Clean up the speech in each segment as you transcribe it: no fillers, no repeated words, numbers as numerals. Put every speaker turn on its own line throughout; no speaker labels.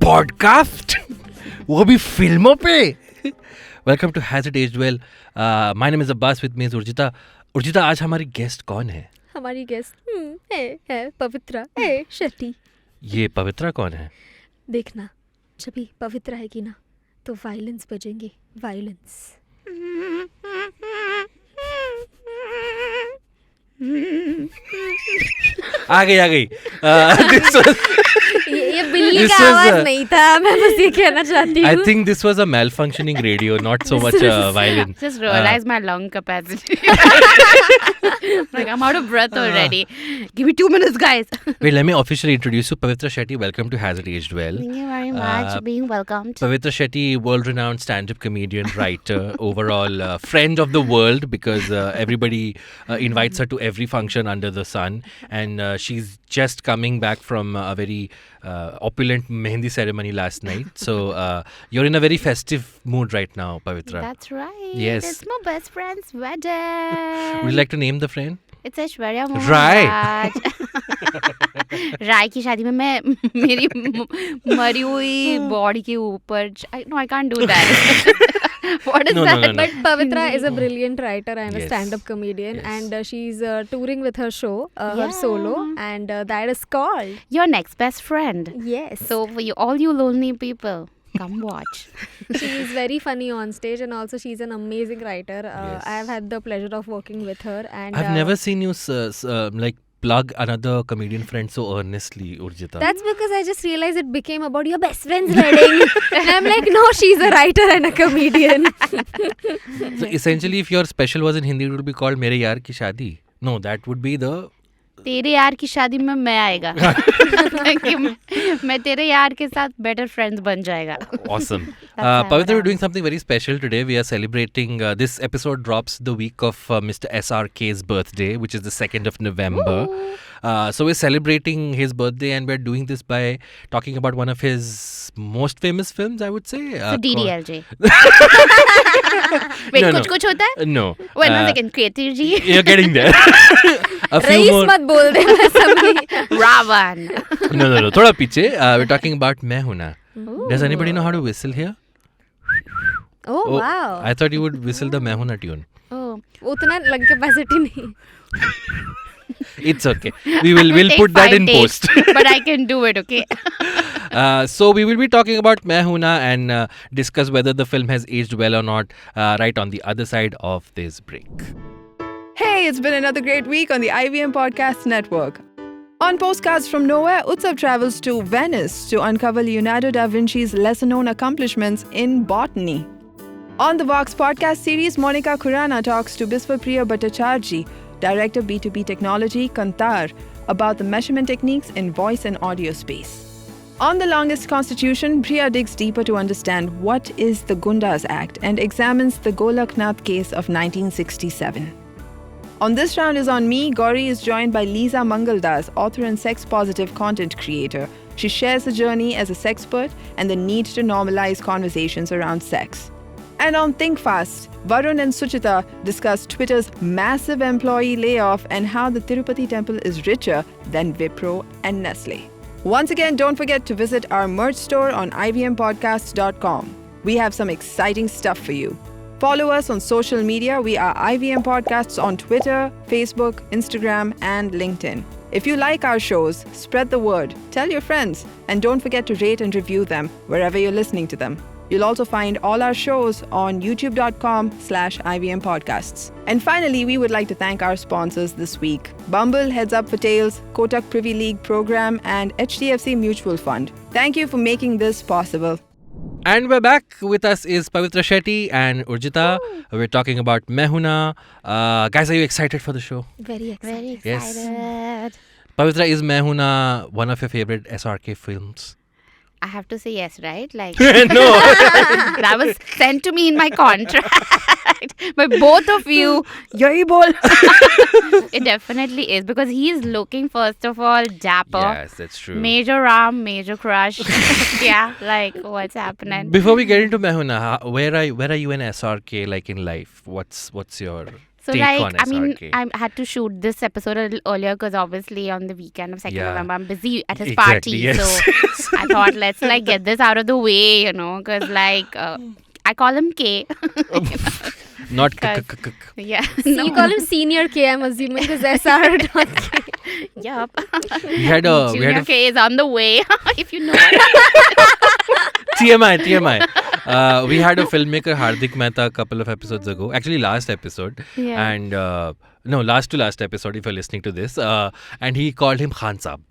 Podcast वो भी फिल्मों पे. Welcome to has it aged well. My name is Abbas, with me is Urjita. Urjita, आज हमारी गेस्ट कौन है?
हमारी गेस्ट है पवित्रा शेट्टी.
ये पवित्रा कौन है?
देखना, जब भी पवित्रा आएगी ना तो वायलेंस बजेंगे. वायलेंस.
आ गई.
ये बिल्ली का आवाज नहीं था, मैं बस ये कहना चाहती हूँ.
I think this was a malfunctioning radio, not so much violence.
Just realized my lung capacity. Like I'm out of breath already. Give me 2 minutes, guys.
Wait, let me officially introduce you. Pavitra Shetty, welcome to Has It Aged Well.
Thank you very much for being welcomed.
Pavitra Shetty, world-renowned stand-up comedian, writer, overall friend of the world because everybody invites her to every function under the sun, and she's just coming back from a very opulent mehendi ceremony last night. So you're in a very festive mood right now, Pavitra.
That's right.
Yes.
It's my best friend's wedding.
Would you like to name the friend?
It's Aishwarya Mohan
Rai.
राय की शादी में मैं मेरी मरी हुई body के ऊपर I can't do that. What is that?
No.
But Pavitra is a brilliant writer and
Yes.
a stand-up comedian,
Yes.
and she's touring with her show, her solo, and that is called
Your next best friend.
Yes.
So for you, all you lonely people, come watch.
She is very funny on stage, and also she's an amazing writer.
Yes.
I have had the pleasure of working with her, and
I've never seen you like plug another comedian friend so earnestly, Urjita.
That's because I just realized it became about your best friend's wedding. And I'm like, no, she's a writer and a comedian.
So essentially, if your special was in Hindi, it would be called Mere Yaar Ki Shaadi. No, that would be the...
तेरे यार की शादी में मैं आएगा. कि मैं तेरे यार के साथ better friends बन जाएगा.
Awesome. Pavitra, we're doing something very special today. We are celebrating, this episode drops the week of Mr. SRK's birthday, which is the 2nd of November. So we're celebrating his birthday, and we're doing this by talking about one of his most famous films, I would say.
So DDLJ.
No,
Wait,
no.
कुछ होता है?
No.
Wait, 1 second. Kreatir ji.
You're getting there. A few
Raees
more.
मत बोल देना सभी.
Ravan.
No. थोड़ा पीछे. We're talking about मैं हूं ना. Does anybody know how to whistle here?
Oh, wow.
I thought you would whistle the मैं हूं ना tune.
Oh.
उतना लग कैपेसिटी नहीं.
It's okay. We'll
Take
put that
5
in
days,
post.
But I can do it, okay?
So we will be talking about मैं हूं ना and discuss whether the film has aged well or not right on the other side of this break.
Hey, it's been another great week on the IVM Podcast Network. On Postcards from Nowhere, Utsav travels to Venice to uncover Leonardo da Vinci's lesser-known accomplishments in botany. On the Vox podcast series, Monica Khurana talks to Biswapriya Bhattacharjee, Director B2B Technology, Kantar, about the measurement techniques in voice and audio space. On The Longest Constitution, Priya digs deeper to understand what is the Gundas Act and examines the Golaknath case of 1967. On This Round is on Me, Gauri is joined by Lisa Mangaldas, author and sex-positive content creator. She shares the journey as a sexpert and the need to normalize conversations around sex. And on Think Fast, Varun and Suchita discuss Twitter's massive employee layoff and how the Tirupati temple is richer than Wipro and Nestle. Once again, don't forget to visit our merch store on ivmpodcasts.com. We have some exciting stuff for you. Follow us on social media. We are IVM Podcasts on Twitter, Facebook, Instagram, and LinkedIn. If you like our shows, spread the word, tell your friends, and don't forget to rate and review them wherever you're listening to them. You'll also find all our shows on youtube.com/IVM Podcasts. And finally, we would like to thank our sponsors this week: Bumble, Heads Up for Tails, Kotak Privy League Program, and HDFC Mutual Fund. Thank you for making this possible.
And we're back. With us is Pavitra Shetty and Urjita. We're talking about मैं हूं ना. Guys, are you excited for the show?
Very excited.
Very
Yes.
excited.
Pavitra, is मैं हूं ना one of your favorite SRK films?
I have to say yes, right? Like
No.
that was sent to me in my contract by both of you. Yahi bol. It definitely is because he's looking, first of all, dapper.
Yes, that's true.
Major arm, major crush. Yeah, like what's happening?
Before we get into मैं हूं ना, where are you in SRK like in life? What's your
So
take
like,
on
I mean,
SRK.
I had to shoot this episode a little earlier because obviously on the weekend of 2nd
Yeah.
November, I'm busy at his
Exactly,
party.
yes.
So I thought, let's like get this out of the way, because like, I call him K.
Not
Cause- Yeah.
So you call him Senior K, I'm assuming, because SR not K.
Yup.
we had a
Junior K is on the way, if you know.
TMI. We had a filmmaker, Hardik Mehta, a couple of episodes ago. Actually, last episode.
Yeah.
And no, last to last episode, if you're listening to this. And he called him Khan Saab.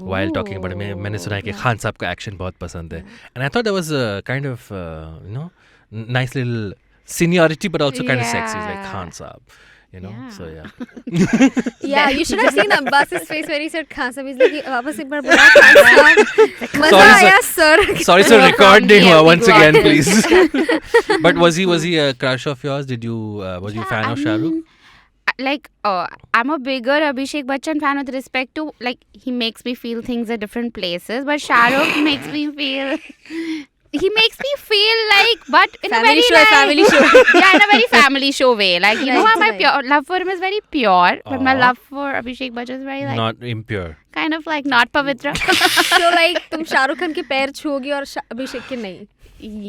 While talking about it, मैंने सुना है कि खान साहब का action बहुत पसंद है. And I thought that was a kind of, nice little seniority, but also kind of sexy. It's like
Yeah.
Khan Saab.
Yeah.
So yeah.
Yeah, you should have seen Abbas's face when he said Khan Saab. He's like, वापस एक बार बोला Khan Saab. मजा
Sorry,
आया sir.
Sorry, sir, record
Family
नहीं हुआ once
everyone.
again, please. But was he a crush of yours? Did you was you a fan of Shah Rukh?
Like, I'm a bigger Abhishek Bachchan fan with respect to, like, he makes me feel things at different places, but Shah Rukh makes me feel... He makes me feel like, but in
Family
a
show,
very
family show.
Yeah, in a very family show way. Like, you know
Right,
how my
right.
pure love for him is very pure, but my
Aw.
love for Abhishek Bachchan is very, like,
Not impure.
kind of like not Pavitra.
So like तुम शाहरुख खान के पैर छूओगी और अभिषेक के नहीं.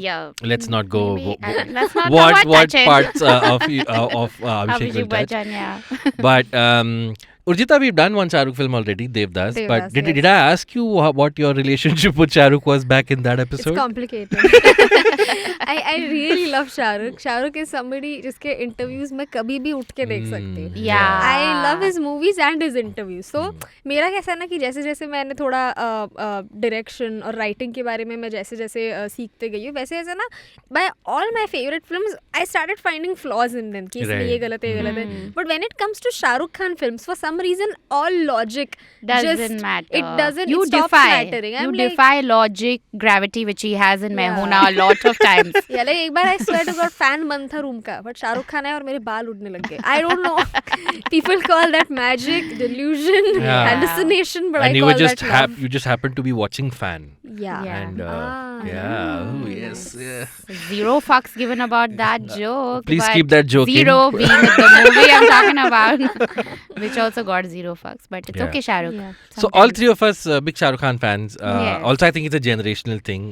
Yeah.
Let's not go.
Maybe, let's not
what
touch it.
parts of Abhishek will
Abhishek
touch?
Bachchan, yeah.
But Urjita, we've done one Shah Rukh film already, Devdas. But
Devdas,
did
yes.
I ask you what your relationship with Shah Rukh was back in that
It's
episode?
complicated. I really love Shah Rukh. Shah Rukh is somebody जिसके interviews मैं कभी भी उठ के देख सकती हूँ.
Yeah.
I love his movies and his interviews. So मेरा कैसा है ना कि जैसे जैसे मैंने थोड़ा direction और writing के बारे में मैं जैसे जैसे सीखते गई हूँ वैसे ऐसे ना by all my favorite films I started finding flaws in them कि इसमें
Right.
ये गलत है ये गलत है. But when it comes to Shah Rukh Khan films, for some reason all logic
Doesn't
just
matter.
it doesn't
You
it stops
defy.
mattering.
You
I'm like,
defy logic, gravity, which he has in
Yeah.
Hoon Na a lot of times.
yeah, like, एक बार I swear to God fan बंद था room का but Shahrukh Khan है और मेरे बाल उड़ने लग गए. I don't know. People call that magic, delusion,
Yeah.
hallucination, but
And
I
you
call
were just
that love.
you just happened to be watching Fan.
Yeah.
Yeah.
And
Ah.
oh yes. Yeah.
Zero fucks given about that joke.
Please
but
keep that joke in.
Zero being the movie I'm talking about, which also got zero fucks. But it's
Yeah.
okay, Shah Rukh.
Yeah.
So all three of us big Shah Rukh Khan fans.
Yes.
Also, I think it's a generational thing.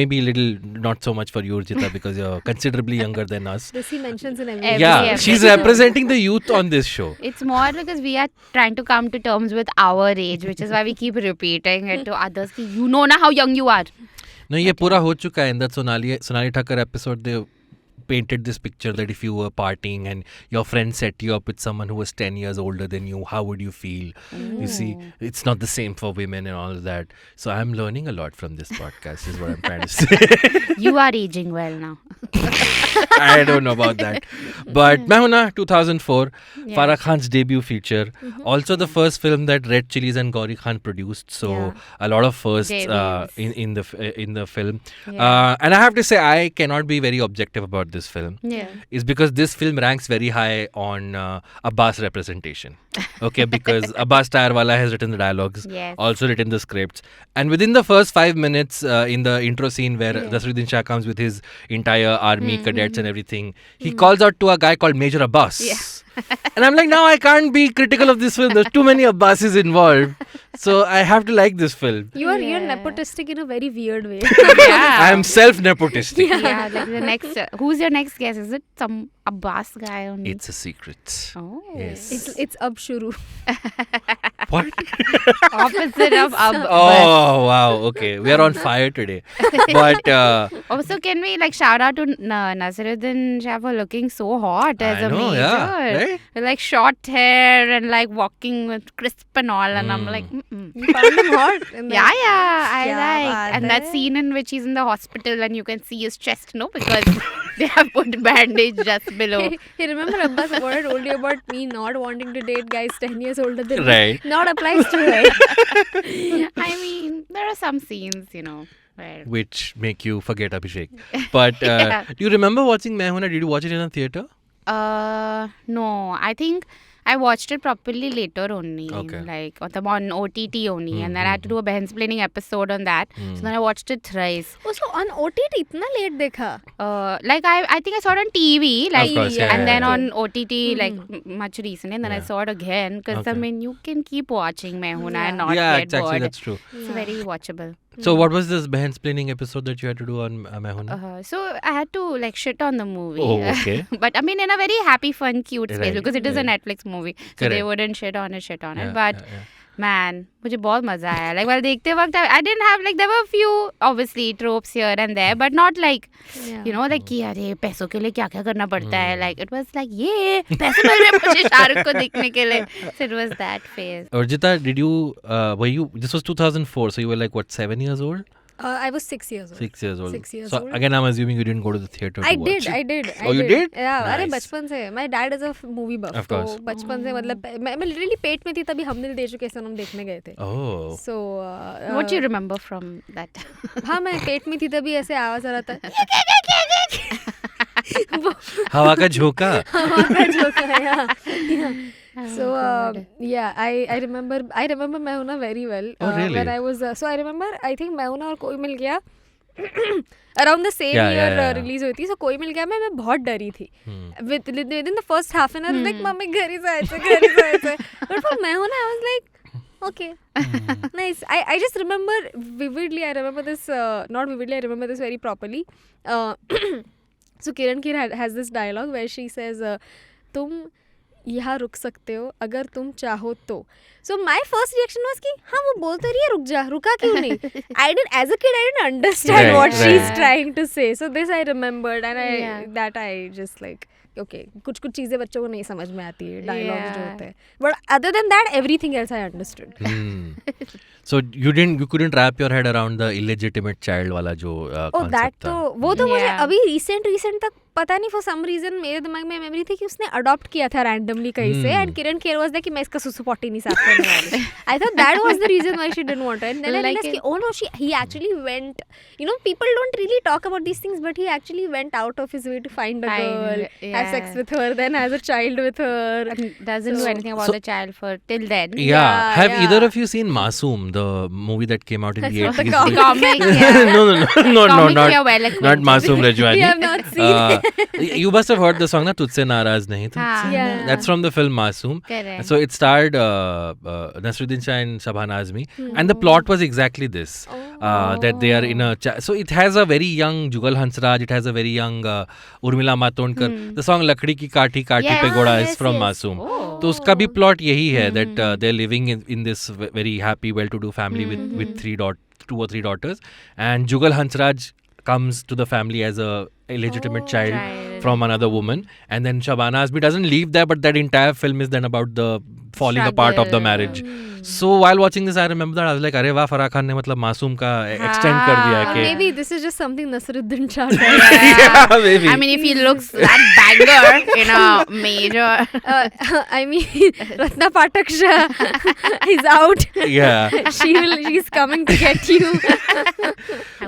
Maybe a little not so much for you, Urjita, because you're considerably younger than us.
This he mentions in every
Every
Yeah,
episode.
she's representing the youth on this show.
It's more because we are trying to come to terms with our age, which is why we keep repeating it to others. Ki, you know na how young you are.
No, ये पूरा हो चुका है. In that Sonali Thakkar episode, they painted this picture that if you were partying and your friend set you up with someone who was 10 years older than you, how would you feel? You see, it's not the same for women and all of that. So I'm learning a lot from this podcast, is what I'm trying to say.
You are aging well now.
I don't know about that. But मैं हूं ना 2004,
Yeah.
Farah Khan's debut feature. Also the first film that Red Chillies and Gauri Khan produced. So
Yeah.
a lot of firsts
Debuts.
in the film.
Yeah.
And I have to say, I cannot be very objective about this film.
Yeah.
Is because this film ranks very high on Abbas representation. Okay, because Abbas Tayarwala has written the dialogues,
Yes.
also written the scripts. And within the first 5 minutes in the intro scene where Naseeruddin Shah comes with his entire army, cadets and everything, he calls out to a guy called Major Abbas.
Yeah.
And I'm like, now I can't be critical of this film. There's too many Abbases involved. So I have to like this film.
You're
Yeah.
nepotistic in a very weird way.
Yeah.
I am self-nepotistic.
Yeah, like the next. Who's your next guest? Is it some Abbas guy only?
It's a secret.
Oh.
Yes.
It's ab shuru.
What?
Opposite of Abbas.
Oh, wow. Okay. We are on fire today. But
Also, can we like shout out to Naseeruddin Shah for looking so hot as
I
a
know,
major?
yeah, right?
With, like short hair and like walking with crisp and all, and I'm like,
You found him hot. in
yeah,
that.
I
Kya
like.
baat
And that
hai.
scene in which he's in the hospital and you can see his chest, no, because they have put bandage just below.
Hey, remember Abbas, what I told you about me not wanting to date guys 10 years older than
Right.
me? Not applies to her.
I mean, there are some scenes, where
which make you forget Abhishek. But
Yeah.
do you remember watching Main Hoon Na? Did you watch it in a theater?
No, I think I watched it properly later only,
Okay.
like on OTT only, and then I had to do a mansplaining episode on that. So then I watched it thrice.
Also on OTT इतना late देखा.
Like I think I saw it on TV, like,
course, yeah,
and
yeah,
then
yeah.
on OTT like much recently, and then I
Yeah.
saw it again because I
Okay.
mean you can keep watching Main Hoon Na and not
Yeah,
get
actually
bored.
that's true.
It's very watchable.
So what was this mansplaining episode that you had to do on Main Hoon Na?
So I had to like shit on the movie.
Oh, okay.
But I mean in a very happy, fun, cute space
Right,
because it is a
right.
Netflix movie. So
Correct.
they wouldn't shit on it.
Yeah,
But
yeah.
man, मुझे बहुत मजा आया. Like while देखते वक्त I didn't have like there were a few obviously tropes here and there, but not like you know like कि अरे पैसों के लिए क्या क्या करना पड़ता है. Like it was like ये पैसे मिल रहे मुझे शाहरुख को देखने के लिए. So it was that phase.
Urjita, did you were you this was 2004, so you were like what, 7 years old?
I was 6 years old.
6 years old.
6 years
so
old.
again I'm assuming you didn't go to the theater
I
to
did.
watch.
I
Oh, you did?
Yeah, अरे
Nice.
बचपन से. My dad is a movie buff.
Of course.
तो बचपन से मतलब मैं literally पेट में थी तभी हम दिल दे चुके सनम देखने गए थे.
Oh.
So
What do you remember from that?
हाँ मैं पेट में थी तभी ऐसे आवाज आ रहा था.
हवा का झोंका.
So yeah, I remember मैं हूं ना very well.
Oh, really?
When I was so I remember I think मैं हूं ना और कोई मिल गया around the same
Yeah,
year
yeah.
release हुई थी. So कोई मिल गया मैं बहुत डरी थी. Within the first half an hour like mummy घर ही जायचं. But for मैं हूं ना I was like okay. Nice. I just remember vividly. I remember this not vividly. I remember this very properly. So Kiran Kher has this dialogue where she says तुम यहाँ रुक सकते हो अगर तुम चाहो तो. So my first reaction was कि हाँ वो बोल तो रही है रुक जा, रुका क्यों नहीं. As a kid I didn't understand
Right,
what she's
right.
trying to say. So this I remembered and
Yeah.
I just like okay, कुछ चीजें बच्चों को नहीं समझ में आती है dialogues जो होते हैं. But other than that everything else I understood.
So you couldn't wrap your head around the illegitimate child वाला जो
Oh that
concept
तो
था.
वो तो मुझे
Yeah.
अभी recent तक पता नहीं for some reason मेरे दिमाग में मेमोरी थी कि उसने अडॉप्ट किया था रैंडमली कहीं से and Kiran Kher was that कि मैं इसका सुसु पॉटी नहीं साफ करने वाली. I thought that was the reason why she didn't want it. And then I
Like
realized कि oh no he actually went, you know, people don't really talk about these things but he actually went out of his way to find a girl, have sex with her, then has a child with her.
And doesn't do anything about the child for till then.
Yeah. Have
yeah.
either of you seen Masoom, the movie that came out in the
That's not
80s?
the
Comic, yeah.
No,
Comic we are
not
well acquainted.
Masoom Rajwani.
We have not seen
You must have heard the song na Tujhse Naraz Nahi.
हाँ.
Yeah.
That's from the film Masoom.
Correct.
So it starred Naseeruddin Shah and Shabana Azmi, and the plot was exactly this: that they are in a. So it has a very young Jugal Hansraj. It has a very young Urmila Matondkar. The song "Lakdi Ki Kathi Kathi Pe Goda" is from Masoom. तो उसका भी plot यही है that they're living in this very happy, well-to-do family with 2 or 3 daughters, and Jugal Hansraj comes to the family as a illegitimate child from another woman, and then Shabana Azmi doesn't leave there, but that entire film is then about the falling apart of the marriage. So while watching this I remember that I was like अरे वाह फराह खान ने मतलब मासूम का extend कर दिया है कि
maybe this is just something Naseeruddin Shah does.
yeah, maybe.
I mean, if he looks that banger in a major.
I mean, Ratna Patak Shah is out.
Yeah.
She's coming to get you.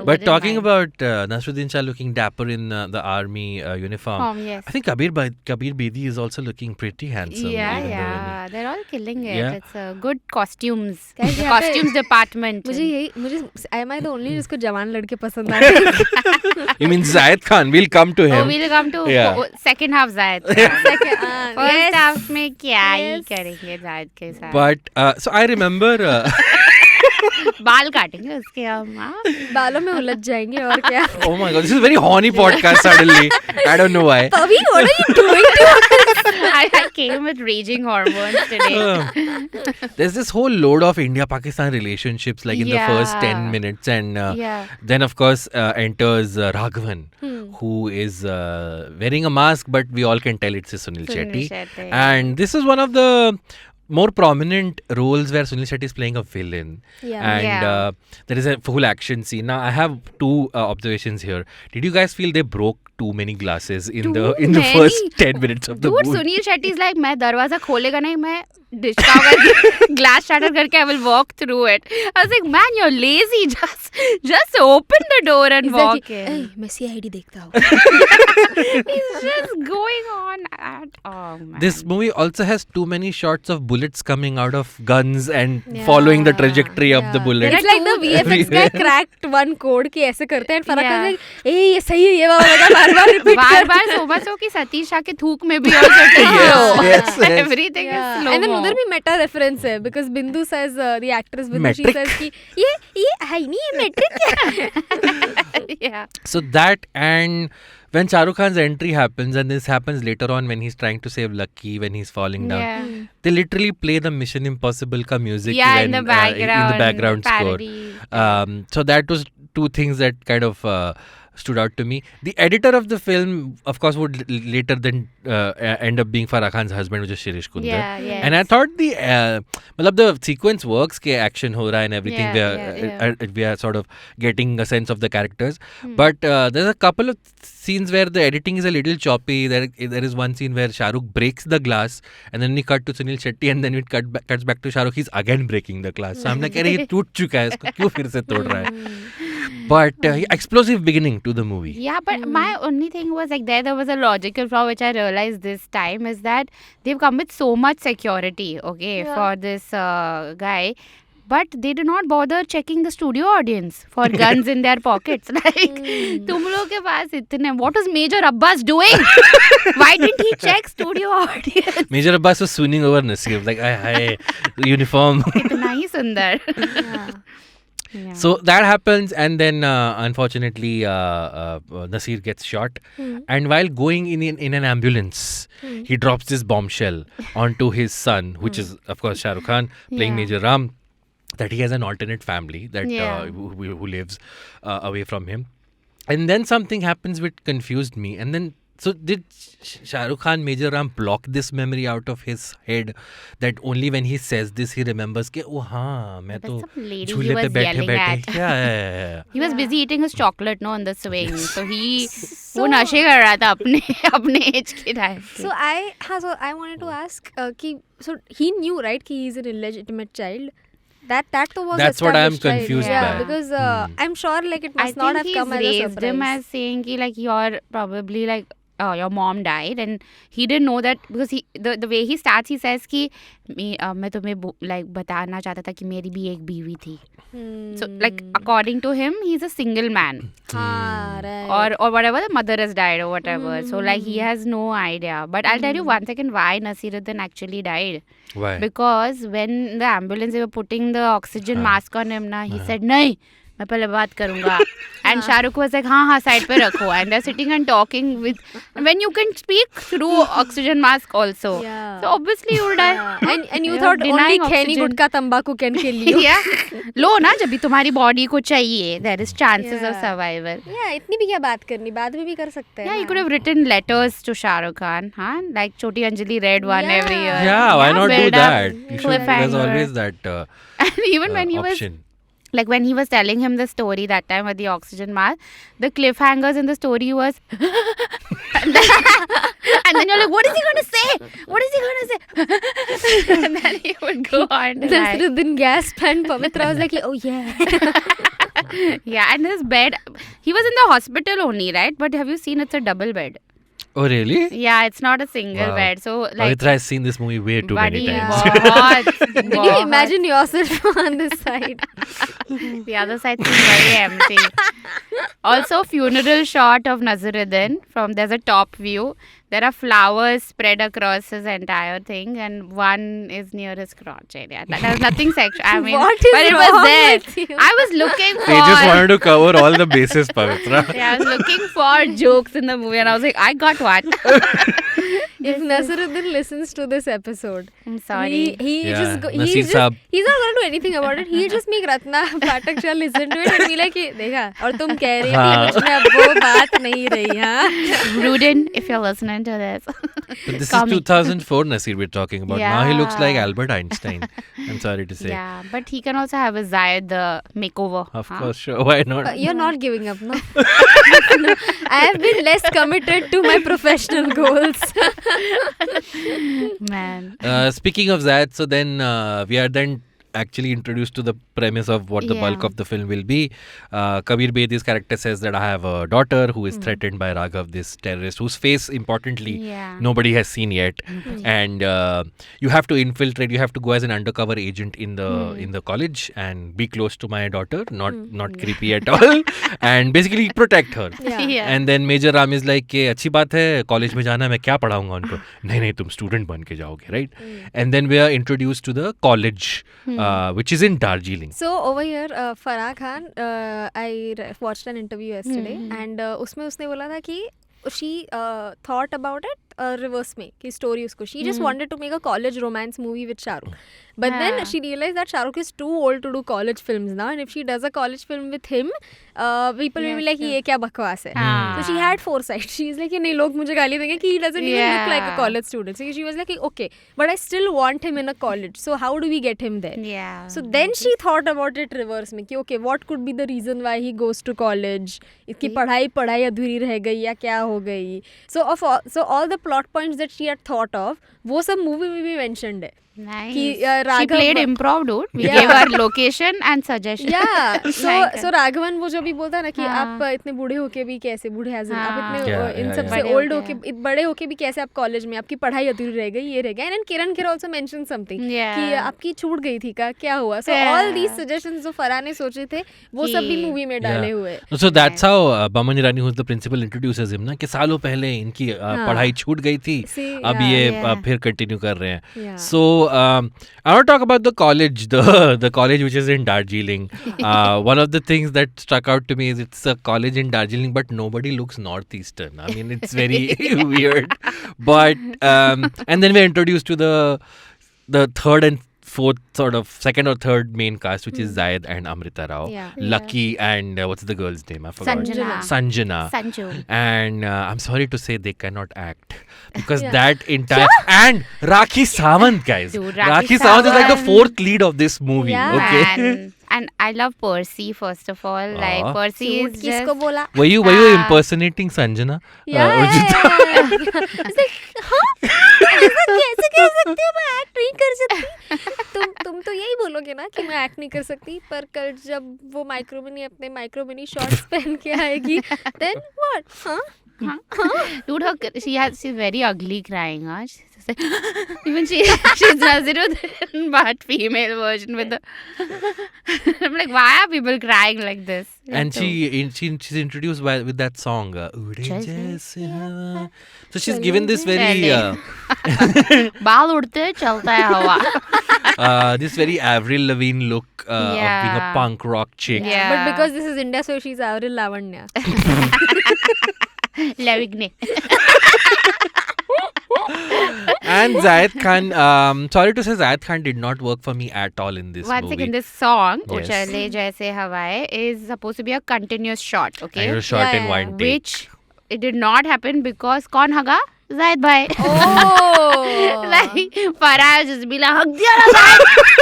But talking about Naseeruddin Shah looking dapper in the army uniform,
Yes.
I think Kabir Bedi is also looking pretty handsome. even though
They're all killing it.
Yeah.
It's a good costumes.
Guys,
The
यहाँ पे-
costumes department.
am I the only जिसको जवान लड़के पसंद आते हैं?
You mean Zayed Khan? We'll come to
Oh,
him.
we'll come to
Yeah.
second half Zayed. First half में क्या ही करेंगे Zayed के साथ.
But so I remember.
बाल काटेंगे उसके हम. हाँ.
बालों में उलझ जाएंगे और क्या?
Oh my god, this is a very horny podcast suddenly. I don't know why.
Pavi, what are you doing to us?
I came with raging hormones today.
There's this whole load of India-Pakistan relationships like in the first 10 minutes, and then of course enters Raghavan, who is wearing a mask, but we all can tell it's a Sunil Shetty. And this is one of the more prominent roles where Sunil Shetty is playing a villain. And there is a full action scene. Now I have 2 observations here. Did you guys feel they broke too many glasses in the first 10 minutes of the
Dude,
movie?
Sunil Shetty is like, मैं दरवाजा खोलेगा नहीं, मैं dish का होगा glass shatter करके I will walk through it. I was like, man, you're lazy. Just open the door and walk in.
मैं CID देखता हूँ.
He's just going on at oh man.
This movie also has too many shots of bullets coming out of guns and following the trajectory of the bullet.
It's like the VFX guy cracked one code कि ऐसे करते हैं. Farah Khan like, ये सही है ये वाला बार-बार repeat
बार-बार so कि सतीश शाह के थूक में भी also take
yes.
Everything is slow.
And then उधर भी meta reference है because Bindu says the actress Bindu she says कि ये है नहीं ये metric है.
Yeah.
So that, and when Shah Rukh Khan's entry happens, and this happens later on when he's trying to save Lucky, when he's falling down,
Yeah.
they literally play the Mission Impossible ka music
Yeah,
when,
in the background.
in the background score.
Parody.
So that was two things that kind of stood out to me. The editor of the film, of course, would later then end up being Farah Khan's husband, which is Shirish Kundar.
Yeah, yes.
And I thought the sequence works, ke action ho raha and everything.
Yeah,
We are sort of getting a sense of the characters. But there's a couple of scenes where the editing is a little choppy. There is one scene where Shah Rukh breaks the glass, and then we cut to Sunil Shetty, and then it cuts back to Shah Rukh. He's again breaking the glass. So I'm like, अरे ये टूट चुका है, इसको क्यों फिर से तोड़ रहा है? But explosive beginning to the movie.
Yeah, but my only thing was like there was a logical flaw which I realized this time is that they've come with so much security, for this guy. But they do not bother checking the studio audience for guns in their pockets. Like, तुम लोग के पास इतने. What was Major Abbas doing? Why didn't he check studio audience?
Major Abbas was swooning over Naseer, like, hi, uniform.
इतना ही सुंदर. Yeah.
So that happens, and then unfortunately Naseer gets shot, and while going in an ambulance, he drops this bombshell onto his son, which is of course Shah Rukh Khan playing Major Ram, that he has an alternate family that who lives away from him. And then something happens which confused me, and then so did Shah Rukh Khan Major Ram block this memory out of his head that only when he says this he remembers कि oh हाँ मैं तो झूले पे बैठे बैठे yeah.
He was busy eating his chocolate on the swing, so he वो नशे कर रहा था अपने age के time.
So I wanted to ask so he knew, right, कि he is an illegitimate child. That was
That's what I'm
established, right?
confused
yeah,
by.
Because I'm sure like it must not have come as a
raised
surprise.
him as saying कि like you're probably like your mom died, and he didn't know that because the way he starts, he says कि मैं तुम्हें like बताना चाहता था कि मेरी भी एक बीवी थी. So like according to him, he's a single man.
Right.
Or whatever, the mother has died or whatever. So like he has no idea. But I'll tell you one second why Naseeruddin actually died.
Why?
Because when the ambulance they were putting the oxygen mask on him, he said नहीं मैं पहले बात करूँगा. And Shah Rukh was like हाँ side पे रखो. And they're sitting and talking with when you can speak through oxygen mask also.
Yeah.
So obviously you will die.
And you
You're
thought only
denying
khaini
oxygen.
गुटखा तंबाकू can kill you.
Yeah. लो ना जब भी तुम्हारी body को चाहिए. There is chances of survival.
Yeah, इतनी भी क्या बात करनी, बाद में भी कर सकते हैं.
Yeah, he could have written letters to Shah Rukh Khan, like Choti Anjali read one every year.
Yeah, why not do
build up
that? You should, there's
cliffhanger.
always that
And even when he
option.
like when he was telling him the story that time with the oxygen mask, the cliffhangers in the story was and then you're like, what is he going to say? What is he going to say? And then he would go on to lie.
Naseeruddin gasped and Pavitra was like, oh yeah.
Yeah, and his bed, he was in the hospital only, right? But have you seen it's a double bed?
Oh really?
Yeah, it's not a single
Wow.
bed. So like
Pavitra has seen this movie way too many
buddy,
times.
Can you imagine yourself on this side?
The other side seems very empty. Also, funeral shot of Naseeruddin from there's a top view. There are flowers spread across his entire thing, and one is near his crotch area. There's nothing sexual. I mean,
What is
but it
wrong
was there.
with you?
I was looking for.
They just wanted to cover all the bases, Pavitra.
Yeah, I was looking for jokes in the movie, and I was like, I got one.
If Naseeruddin listens to this episode,
I'm sorry.
he
Yeah,
just
Naseer Saab.
he's not going to do anything about it. He'll just make Ratna Patak Shah listen to it and be like, देखा और तुम कह रही थी मुझ में अब वो बात नहीं रही हाँ.
Rudin, if you're listening to this.
But this
Comic.
is 2004 Naseer we're talking about. Now he looks like
Yeah.
Albert Einstein. I'm sorry to say.
Yeah, but he can also have a Zayed makeover.
Of
huh?
course, sure. Why not?
You're not giving up, no? No, I have been less committed to my professional goals.
Man.
Speaking of that, so then we are then actually introduced to the premise of what the bulk
Yeah.
of the film will be. Kabir Bedi's character says that I have a daughter who is threatened by Raghav, this terrorist, whose face, importantly,
Yeah.
nobody has seen yet. And you have to infiltrate. You have to go as an undercover agent in the college and be close to my daughter, not creepy at all, and basically protect her.
Yeah.
And then Major Ram is like, "के अच्छी बात है, college में जाना है, मैं क्या पढ़ाऊंगा उनको?" नहीं नहीं, तुम स्टूडेंट बन के जाओगे, right? And then we are introduced to the college, which is in Darjeeling.
So over here, Farah Khan, I watched an interview yesterday, and उसमें उसने बोला था कि she thought about it reverse में कि story उसको she just wanted to make a college romance movie with Shah Rukh, but then she realized that Shah Rukh is too old to do college films now, and if she does a college film with him, people will be like ये क्या बकवास है. So she had foresight. She's like नहीं लोग मुझे गाली देंगे कि he doesn't even look like a college student. So she was like okay, but I still want him in a college. So how do we get him there?
Yeah.
So then she thought about it reverse में कि okay, what could be the reason why he goes to college? इसकी पढ़ाई अधूरी रह गई या क्या हो गई? So all the plot points that she had thought of, वो सब movie में भी mentioned है.
Nice.
कि,
She
Raghav-
played improv, dude. We
Yeah.
gave her location and suggestion.
Yeah.
Like
So Raghavan वो जो भी बोलता है ना कि
हाँ.
आप इतने बूढ़े होके भी कैसे बूढ़े as in आप
हाँ.
इतने
Yeah,
इन
yeah,
सब
yeah.
से
बड़े
ओल्ड
होके.
होके बड़े होके भी कैसे आप कॉलेज में आपकी पढ़ाई अधूरी रह गई ये रह गया. And Kiran Kher also mentioned something
Yeah.
कि आपकी छूट गई थी क्या हुआ. So
Yeah.
all these suggestions जो फराह ने सोचे थे वो सब भी
कि-
मूवी में डाले हुए.
So that's how Baman Irani, who's the principal, introduces him ना कि सालों पहले इनकी पढ़ाई छूट गई थी,
See,
अब
yeah,
ये
yeah.
फिर कंटिन्यू कर रहे हैं.
Yeah.
So I want to talk about the college, the college which is in Darjeeling. One of the things that stuck out to me is it's a college in Darjeeling, but nobody looks northeastern. I mean, it's very weird. But and then we're introduced to the third and fourth sort of second or third main cast, which is Zayed and Amrita Rao,
Yeah.
Lucky and what's the girl's name? I forgot.
Sanjana.
Sanjana.
Sanju.
And I'm sorry to say they cannot act because
Yeah.
that entire and Rakhi Sawant, guys.
Dude,
Rakhi
Rakhi
Sawant is like the
Sawant.
fourth lead of this movie.
Yeah.
Okay.
And I love Percy, first of all. Like,
Aw.
Percy
Cute,
is
किसको
just...
बोला?
Were you impersonating Sanjana?
Yeah,
Urjita?
It's like, हाँ? ऐसा कैसे कह सकती हूँ मैं act नहीं कर सकती. तुम तो यही बोलोगे ना कि मैं एक्ट नहीं कर सकती, पर कल जब वो अपने माइक्रो मिनी शॉर्ट्स पहन के आएगी, then what? हाँ?
Dude, she's very ugly crying. Huh? She's like, even she's Naseeruddin, but female version with the. I'm like, why are people crying like this?
And she's introduced with that song. Ude
Jaise
jaise hawa. So she's given this very
बाल उड़ते चलता है हवा.
this very Avril Lavigne look of being a
Yeah.
punk rock chick.
Yeah.
But because this is India, so she's Avril Lavanya.
Lavigne.
And Zayed Khan, sorry to say, Zayed Khan did not work for me at all in this
One
movie.
second, this song,
Yes.
Uchale Jaise Hawaii, is supposed to be a continuous shot,
And
okay?
it was shot in
Yeah,
one take.
Which it did not happen because कौन हगा? Zayed bhai.
Oh.
Like Farah just be like, हग दिया ना Zayed.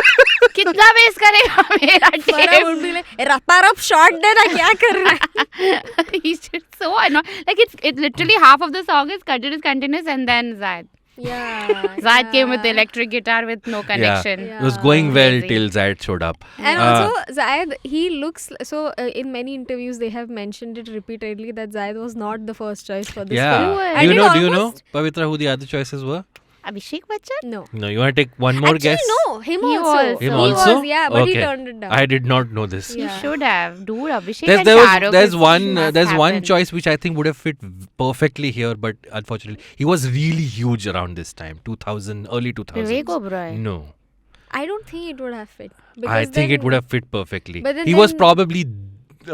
कितना waste करेगा मेरा
Farah
tape?
would be like, रपा shot देना क्या कर रहा है?
He's just so annoying. Like it's literally half of the song is continuous, and then Zayed.
Yeah.
Zayed came with the electric guitar with no connection.
Yeah. It was going well
Amazing.
till Zayed showed up.
And also, Zayed, he looks so. In many interviews, they have mentioned it repeatedly that Zayed was not the first choice for this
Yeah.
film.
Who
And
Do
it
you know,
almost-
Pavitra, who the other choices were?
Abhishek Bachchan?
No.
No, you want to take one more
Actually,
guess?
no. Him
He
also.
also.
Him
He
also?
was, yeah, but he
Okay.
turned it down.
I did not know this.
You
Yeah.
should have. Dude, Abhishek
There's,
and
there
Shah
was,
Rukh
there's
is-
one
must
there's one
happen.
choice which I think would have fit perfectly here, but unfortunately he was really huge around this time, 2000, early 2000s.
Vivek Oberoi.
No,
I don't think it would have fit.
I
Because
think it
then-
would have fit perfectly.
But then-
He was
then-
probably,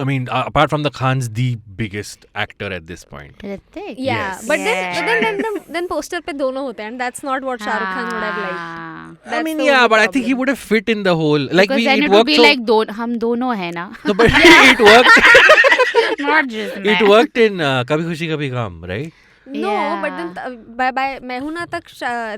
I mean, apart from the Khans, the biggest actor at this point.
Hrithik?
Yeah,
Yes.
but
Yeah.
then poster पे दोनों होते हैं, and that's not what Shah Rukh Khan would have liked.
हाँ.
That's
I mean,
the
yeah,
only
but I think he
problem.
would have fit in the whole. Like
Because then
it
it would
worked
be
so.
like हम दोनों है ना.
No, but it worked.
Not just
It
मैं.
worked in Kabhi Khushi Kabhi Gham, right?
No,
Yeah.
but then by मैं हूं ना तक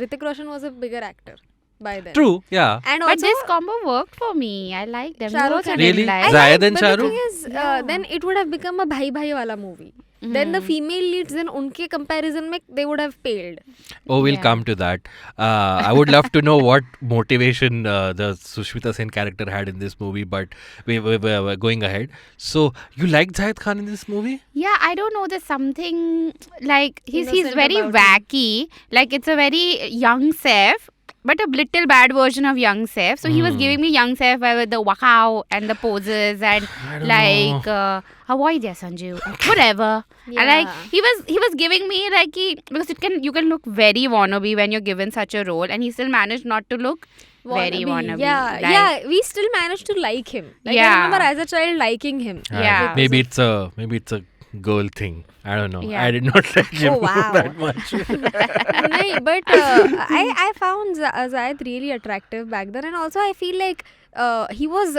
Hrithik Roshan was a bigger actor by then.
True, yeah.
And
But
also
this combo worked for me. I like them.
Shah
You
Rukh
also
and-
didn't
Really?
like.
Zayed and
but
Shah
the
Rukh?
thing is, then it would have become a bhai bhai wala movie. Then the female leads, then unke comparison mein they would have paled.
Oh, we'll
Yeah.
come to that. I would love to know what motivation the Sushmita Sen character had in this movie, but we're going ahead. So, you liked Zayed Khan in this movie?
Yeah, I don't know. There's something like he's
Innocent
very
about him.
wacky. Like it's a very young Seth, but a little bad version of young Seth. So he was giving me young Seth with the wow and the poses and
I don't
like avoid there Sanju, whatever. And like
Yeah.
he was giving me like because you can look very wannabe when you're given such a role, and he still managed not to look very wannabe.
Yeah,
Like,
yeah. We still managed to like him. Like I
Yeah.
remember as a child liking him.
Yeah.
Maybe it's a girl thing. I don't know.
Yeah.
I did not like him
Oh, wow.
that much.
Nahin, but I found Zayed really attractive back then, and also I feel like he was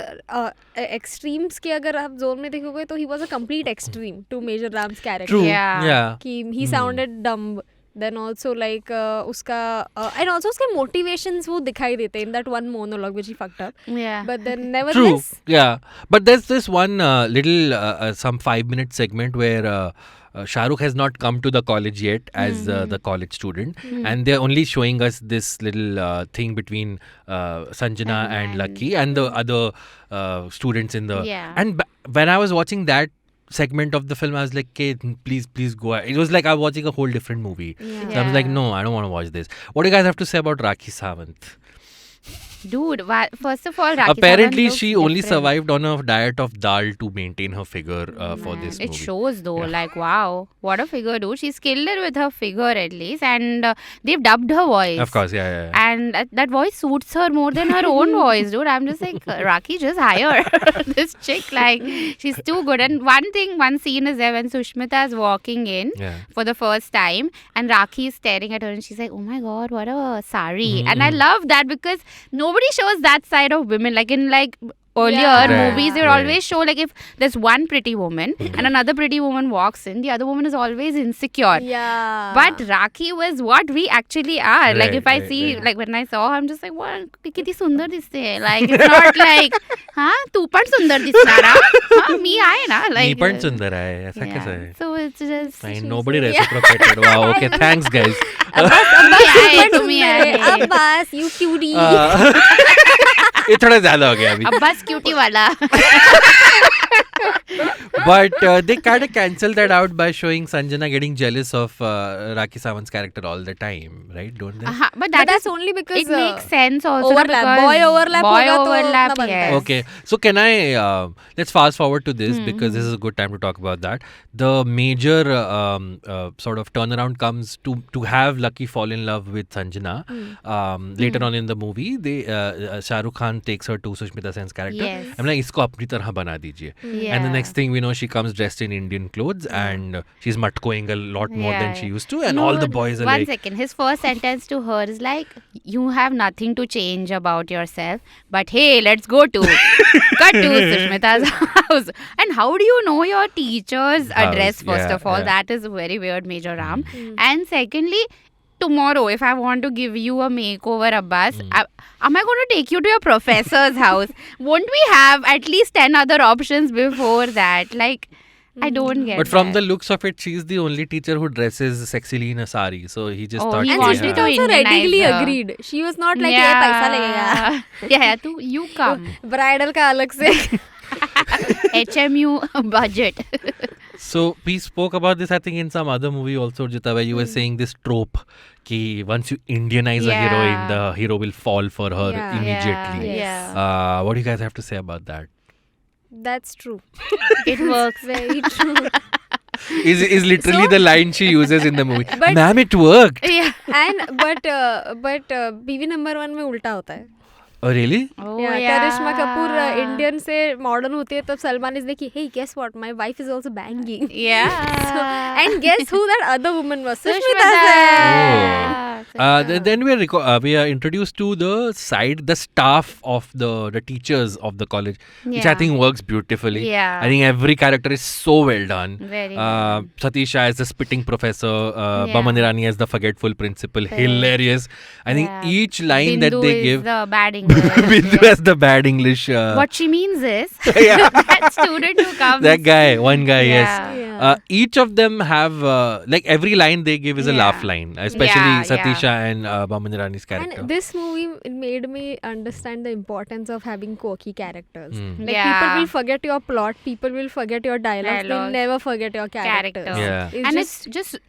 extremes के अगर आप zone में देखोगे तो he was a complete extreme to Major Ram's character.
True.
Yeah.
Yeah.
कि he sounded dumb. Then also like उसका and also उसके motivations वो दिखाई देते in that one monologue which he fucked up.
yeah.
But then
True.
nevertheless,
Yeah. But there's this one little some 5-minute segment where Shah Rukh has not come to the college yet as the college student, and they're only showing us this little thing between Sanjana and Lucky and the other students in the.
Yeah.
And when I was watching that segment of the film, I was like, "Okay, please go." It was like I was watching a whole different movie.
Yeah.
So I was like, "No, I don't want to watch this." What do you guys have to say about Rakhi Sawant?
Dude, first of all, Rakhi
Apparently,
Sawant
she
looks
only
different.
survived on a diet of dal to maintain her figure for this
It
movie.
shows though,
Yeah.
like wow, what a figure, dude. She's killed it with her figure at least, and they've dubbed her voice.
Of course, yeah.
And that voice suits her more than her own voice, dude. I'm just like, Rakhi, just hire this chick. Like, she's too good. And one scene is there when Sushmita is walking in
Yeah.
for the first time, and Rakhi is staring at her, and she's like, oh my god, what a sari. And I love that because nobody shows that side of women. Like in earlier
Yeah.
movies, they would
Right.
always show like if there's one pretty woman and another pretty woman walks in, the other woman is always insecure.
yeah.
But Rakhi was what we actually are. Like if I
Right,
see,
right.
like when I saw her, I'm just like, what? Kitty sundar diste hai. Like it's not like, tu pan sundar disnara. Me aaye na. Like,
Me पण सुंदर आहे ऐसा
yeah.
कैसा है?
So it's just.
Fine, nobody reciprocated. Wow, okay, thanks guys.
तुम्हें आए.
Abbas, you cutie.
ये थोड़ा ज्यादा हो गया अभी.
Abbas cutie wala.
But they kind of cancel that out by showing Sanjana getting jealous of Rakhi Sawant's character all the time, right? Don't they?
But
But
that
that's
is,
only because
it makes sense also.
overlap.
because
Boy overlap
boy
होगा तो
overlap,
उतना बनता है.
yes.
Okay, so can I let's fast forward to this because this is a good time to talk about that. The major sort of turnaround comes to have Lucky fall in love with Sanjana. Later on in the movie, Shah Rukh Khan takes her to Sushmita Sen's character.
Yes.
I'm like, इसको अपनी तरह बना दीजिए. And the next thing we know, she comes dressed in Indian clothes and she's matkoing a lot more than she used to, and
No,
all the boys are
one
like,
second. His first sentence to her is like, you have nothing to change about yourself, but hey, let's go to cut to Sushmita's house. And how do you know your teacher's address, first
Yeah,
of all?
yeah.
That is very weird, Major Ram. And secondly, tomorrow, if I want to give you a makeover, Abbas, am I going to take you to your professor's house? Won't we have at least 10 other options before that? Like, I don't get
but from
that.
the looks of it, she's the only teacher who dresses sexily in a sari. So he just
Oh,
thought,
he
And
wants
Sushmita
to
also
Indianize
readily
her.
agreed. She was not like, ये पैसा लगेगा.
yeah, you come.
Bridal का अलग से.
HMU budget.
So we spoke about this, I think, in some other movie also, Urjita, where you were saying this trope कि once you Indianize a heroine, the hero will fall for her
Yeah.
immediately.
Yeah.
What do you guys have to say about that?
That's true.
It works.
Very true.
Is literally the line she uses in the movie.
But-
Ma'am, it worked.
Yeah.
And but PV number 1 में उल्टा होता है.
Oh, really?
Oh,
Karishma Kapoor Indian से modern होती है तब Salman is like, hey, guess what? My wife is also banging.
Yeah.
And guess who that other woman was? Sushmita
Sushmita
Sen.
Sen.
Then we are introduced to the staff of the teachers of the college, which I
Yeah.
think works beautifully.
Yeah.
I think every character is so well done.
Very well.
Satisha as the spitting professor,
Yeah.
Baman Irani as the forgetful principal, hilarious. I think
Yeah.
each line that
Bindu
they
is
give,
the bad English.
Bindu has the bad English.
What she means is
Yeah.
that student who comes.
That guy, one guy, yes.
Yeah.
Each of them have like every line they give is a laugh line, especially
Yeah,
Satisha and Baman Irani's character.
And this movie made me understand the importance of having quirky characters.
Hmm.
Like
Yeah.
people will forget your plot, people will forget your dialogues, they'll
Dialogues.
never forget your characters.
Characters.
Yeah.
And it's just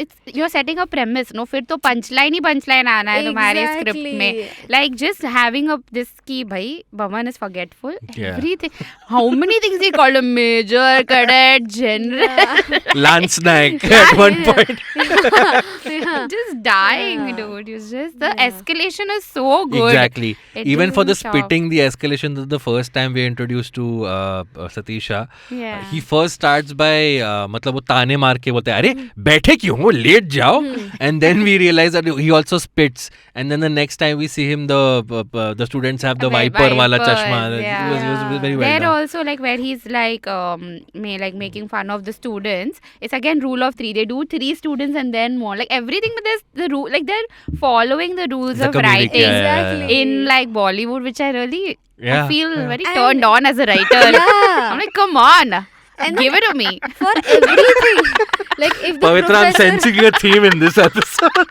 you're setting a premise. No, फिर तो punchline ही punchline आना है तुम्हारे script में.
Exactly.
Like just having a this की भाई Baman is forgetful.
Yeah.
Everything. How many things he called a major, cadet, general.
Lance Naik at one point.
Yeah.
Just dying,
Yeah.
dude. It's just the escalation is so good.
Exactly.
It
Even for the
doesn't stop.
spitting, the escalation, the first time we are introduced to Satisha,
Yeah.
he first starts by मतलब वो ताने मार के बोलते हैं अरे बैठे क्यों हो लेट जाओ, and then we realize that he also spits, and then the next time we see him the students have the viper wala chashma.
Yeah.
It was very well
There
done.
also like where he's like making fun of the students. It's again rule of 3. They do 3 students and then more. Like everything, but there's the rule. Like they're following the rules
The
of
comedic,
writing
Exactly.
in like Bollywood, which I really
Yeah,
I feel
yeah.
very
And-
turned on as a writer.
Yeah.
I'm like, come on,
And
give it to me.
For everything. Like if the
Pavitra, I'm
professor
sensing a theme in this episode.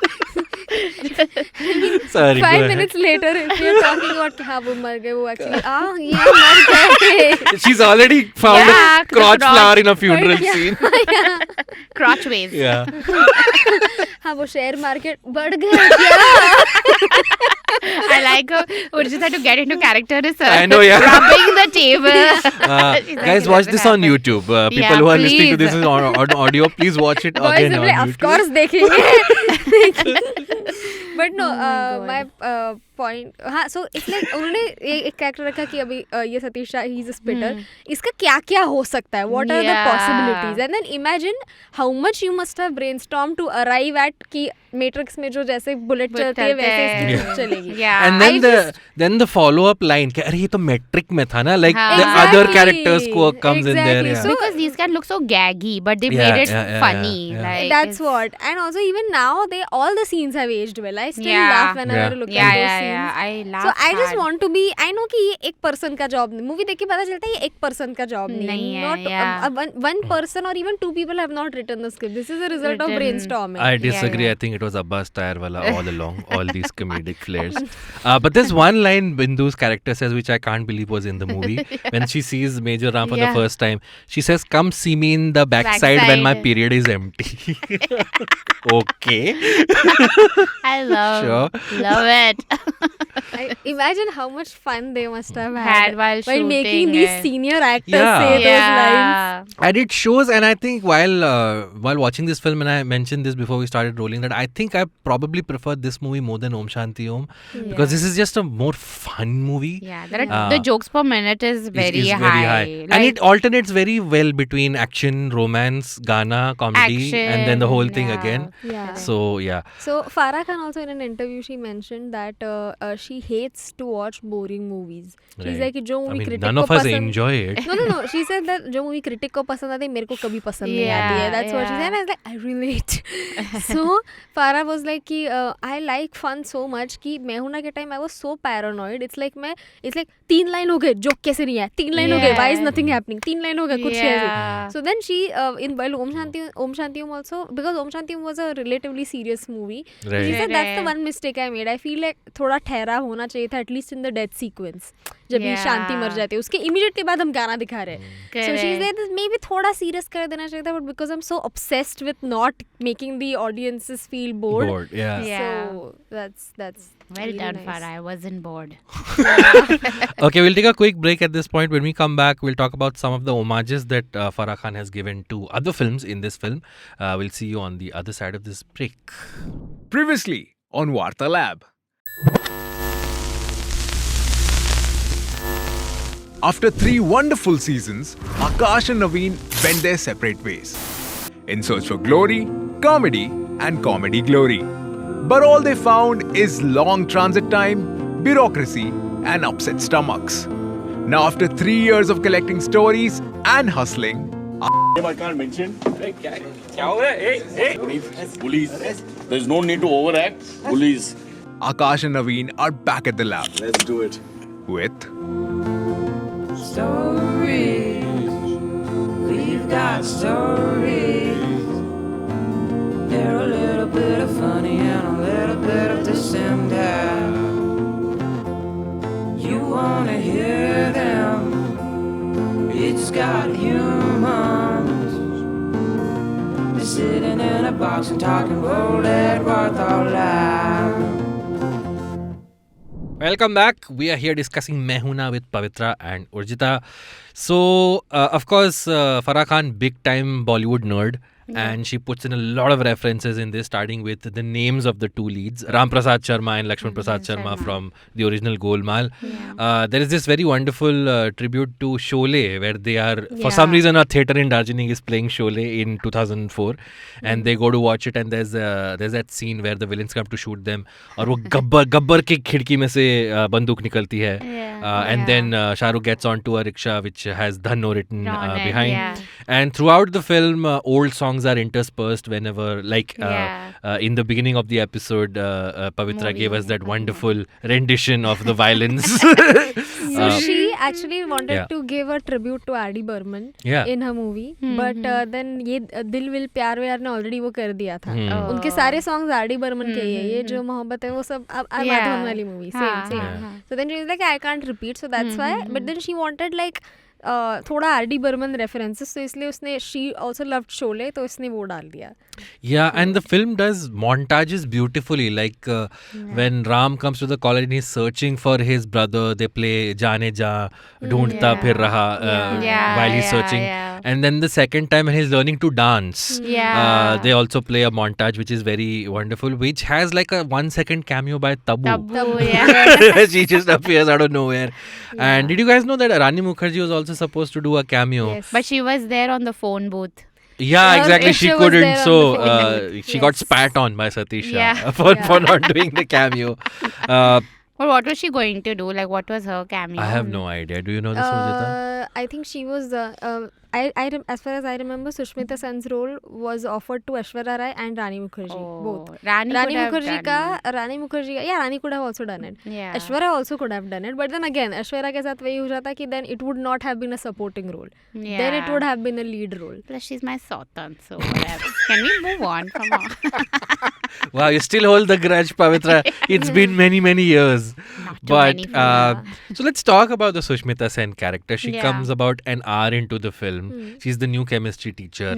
Sorry.
5
go
minutes later, if you're talking about कि हाँ वो मर गए, वो actually ये मर गए.
ahead. She's already found
Yeah,
a crotch
crotch.
flower in a funeral
Yeah.
scene.
Crotch waves.
Yeah.
हाँ वो शेयर मार्केट बढ़ गया क्या?
I like her. Urjita to get into character is
I know, yeah.
rubbing the table. She's like,
Guys,
it
watch
doesn't
this on
happen.
YouTube. People
Yeah,
who are listening to
please.
this on audio, please watch it
Boys
again
will
on
be,
YouTube.
of course देखेंगे. But no,
my
my point. हाँ, so it's like उन्होंने एक character रखा कि अभी ये Satish he's a spitter. इसका क्या क्या हो सकता है? What are the
Yeah.
possibilities? And then imagine how much you must have brainstormed to arrive at कि Matrix में जो जैसे bullet चलती है वैसे इसकी
Yeah.
bullet चलेगी.
Yeah.
And then
I
then the follow up line कि अरे ये तो metric में था ना, like
हाँ.
the other
Exactly.
characters quirk comes in there.
Exactly.
Yeah.
So-
Because these can look so gaggy, but they
Yeah,
made it
yeah,
funny.
yeah.
Like
That's
it's-
what. And also even now all the scenes have aged well. I still
Yeah.
laugh whenever
Yeah.
I look
Yeah,
at those
yeah,
scenes.
yeah. I laugh.
So I just
hard.
want to be. I know कि ये एक person का job नहीं. Movie देख के पता चलता है ये एक person का job
नहीं है,
Not
yeah.
one person or even 2 people have not written the script. This is a result of
Written.
brainstorming.
I disagree.
yeah.
I think it was Abbas Tayarwala all along, all these comedic flares. But there's one line Bindu's character says, which I can't believe was in the movie. When she sees Major Ram for the
Yeah.
first time, she says, "Come see me in the backside when my
Backside.
period is empty." Okay.
I love
Sure.
it.
Imagine how much fun they must have
Had while
making
shooting
these
it.
senior actors
Yeah.
say those lines.
Yeah.
And it shows, and I think while watching this film, and I mentioned this before we started rolling, that I think I probably prefer this movie more than Om Shanti Om, because this is just a more fun movie.
Yeah, there are,
Uh,
the jokes per minute is very
Is
high.
and
Like,
it alternates very well between action, romance, Ghana, comedy, and then the whole thing
Action,
again.
Yeah.
So yeah,
So Farah Khan also in an interview she mentioned that she hates to watch boring movies. She's
Right.
like कि जो
I
movie
mean,
critic
none
को
of us
पसंद
enjoy it.
No. She said that जो movie critic को पसंद आती है मेरे को कभी पसंद नहीं आती है.
Yeah,
That's what she said. And I was like, I relate. So Farah was like कि I like fun so much कि मैं हूं ना के time I was so paranoid. It's like 3 line हो गए जोक कैसे नहीं है 3 लाइन हो गए why is nothing happening 3 line हो गए कुछ
Yeah.
ऐसे. So then she in while Om Shanti Om also, because Om Shanti Om was a relatively serious movie. She
Right.
said that's the
Right.
one mistake I made. I feel like थोड़ा ठहराव होना चाहिए था at least in the death sequence. जब ये
Yeah.
शांति मर जाती है उसके immediately बाद हम गाना दिखा रहे हैं. So she's
correct.
like this maybe थोड़ा serious कर देना चाहिए था, but because I'm so obsessed with not making the audiences feel bored.
Bored, yeah.
Yeah.
So that's
Well
really
done,
nice.
Farah. I wasn't bored.
Okay, we'll take a quick break at this point. When we come back, we'll talk about some of the homages that Farah Khan has given to other films in this film. We'll see you on the other side of this break.
Previously on Warta Lab. After 3 wonderful seasons, Akash and Naveen went their separate ways in search for glory, comedy, and comedy glory. But all they found is long transit time, bureaucracy, and upset stomachs. Now, after 3 years of collecting stories and hustling,
I can't mention. Bullies. There's no need to overact. Bullies.
Akash and Naveen are back at the lab
Let's do it.
with
Stories, we've got stories. They're a little bit of funny and a little bit of dissenter. You wanna hear them? It's got humans. They're sitting in a box and talking bold Edward all loud.
Welcome back. We are here discussing Hoon Na with Pavitra and Urjita. So, of course, Farah Khan, big time Bollywood nerd. And she puts in a lot of references in this, starting with the names of the two leads, Ram Prasad Sharma and Lakshman Prasad Sharma from the original Golmaal. There is this very wonderful tribute to Sholay, where they are, for some reason, a theatre in Darjeeling is playing Sholay in 2004. And they go to watch it, and there's that scene where the villains come to shoot them. और वो गब्बर की खिड़की में से बंदूक निकलती है. And then Shah Rukh gets onto a rickshaw which has Dhanno written behind. And throughout the film, old songs are interspersed whenever, like in the beginning of the episode, Pavitra gave us that wonderful rendition of the violins.
So she actually wanted to give a tribute to R.D. Burman in her movie, but then ये दिल will प्यार व्यार ने already वो कर दिया था. उनके सारे songs R.D. Burman के ही है. ये जो मोहब्बत है वो सब माधवन वाली movie, same. So then she was like, I can't repeat, so that's why. But then she wanted like थोड़ा R.D. Burman references, तो इसलिए उसने she also loved Sholay, तो इसने वो डाल दिया.
Yeah, and the film does montages beautifully. Like when Ram comes to the college and he's searching for his brother, they play Jaane Ja, Dhoondta Phir Raha while he's searching. And then the second time when he's learning to dance, they also play a montage which is very wonderful, which has like a 1-second cameo by Tabu. She just appears out of nowhere. And did you guys know that Rani Mukherjee was also supposed to do a cameo?
Yes.
But she was there on the phone booth.
Yeah, exactly. She
was
couldn't.
there on
So
the phone.
she got spat on by Satish for not doing the cameo.
Well, what was she going to do? Like, what was her cameo?
I have no idea. Do you know this, Urjita?
I think she was as far as I remember, Sushmita Sen's role was offered to Aishwarya Rai and Rani Mukherjee, both.
Rani
Mukherjee Rani could have also done it.
Yeah.
Aishwarya also could have done it, but then again, Aishwarya के साथ वही हो जाता कि then it would not have been a supporting role. Then it would have been a lead role.
Plus, she's my Sautan, so whatever. Can we move on from her?
Wow, you still hold the grudge, Pavitra. It's been many, many years. But so let's talk about the Sushmita Sen character. She comes about an hour into the film. She's the new chemistry teacher.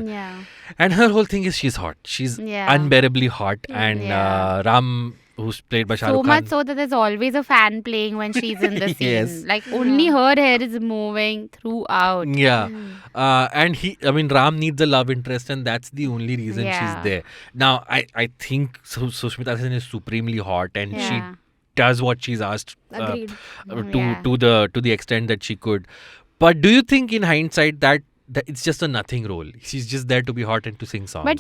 And her whole thing is she's hot. She's unbearably hot. And Ram, who's played by Shah Rukh
So
Khan.
much so that there's always a fan playing when she's in the scene.
Yes.
Like, only her hair is moving throughout.
Yeah. And Ram needs a love interest, and that's the only reason she's there. Now, I think Sushmita Sen is supremely hot, and she does what she's asked to the extent that she could. But do you think in hindsight that it's just a nothing role? She's just there to be hot and to sing songs.
But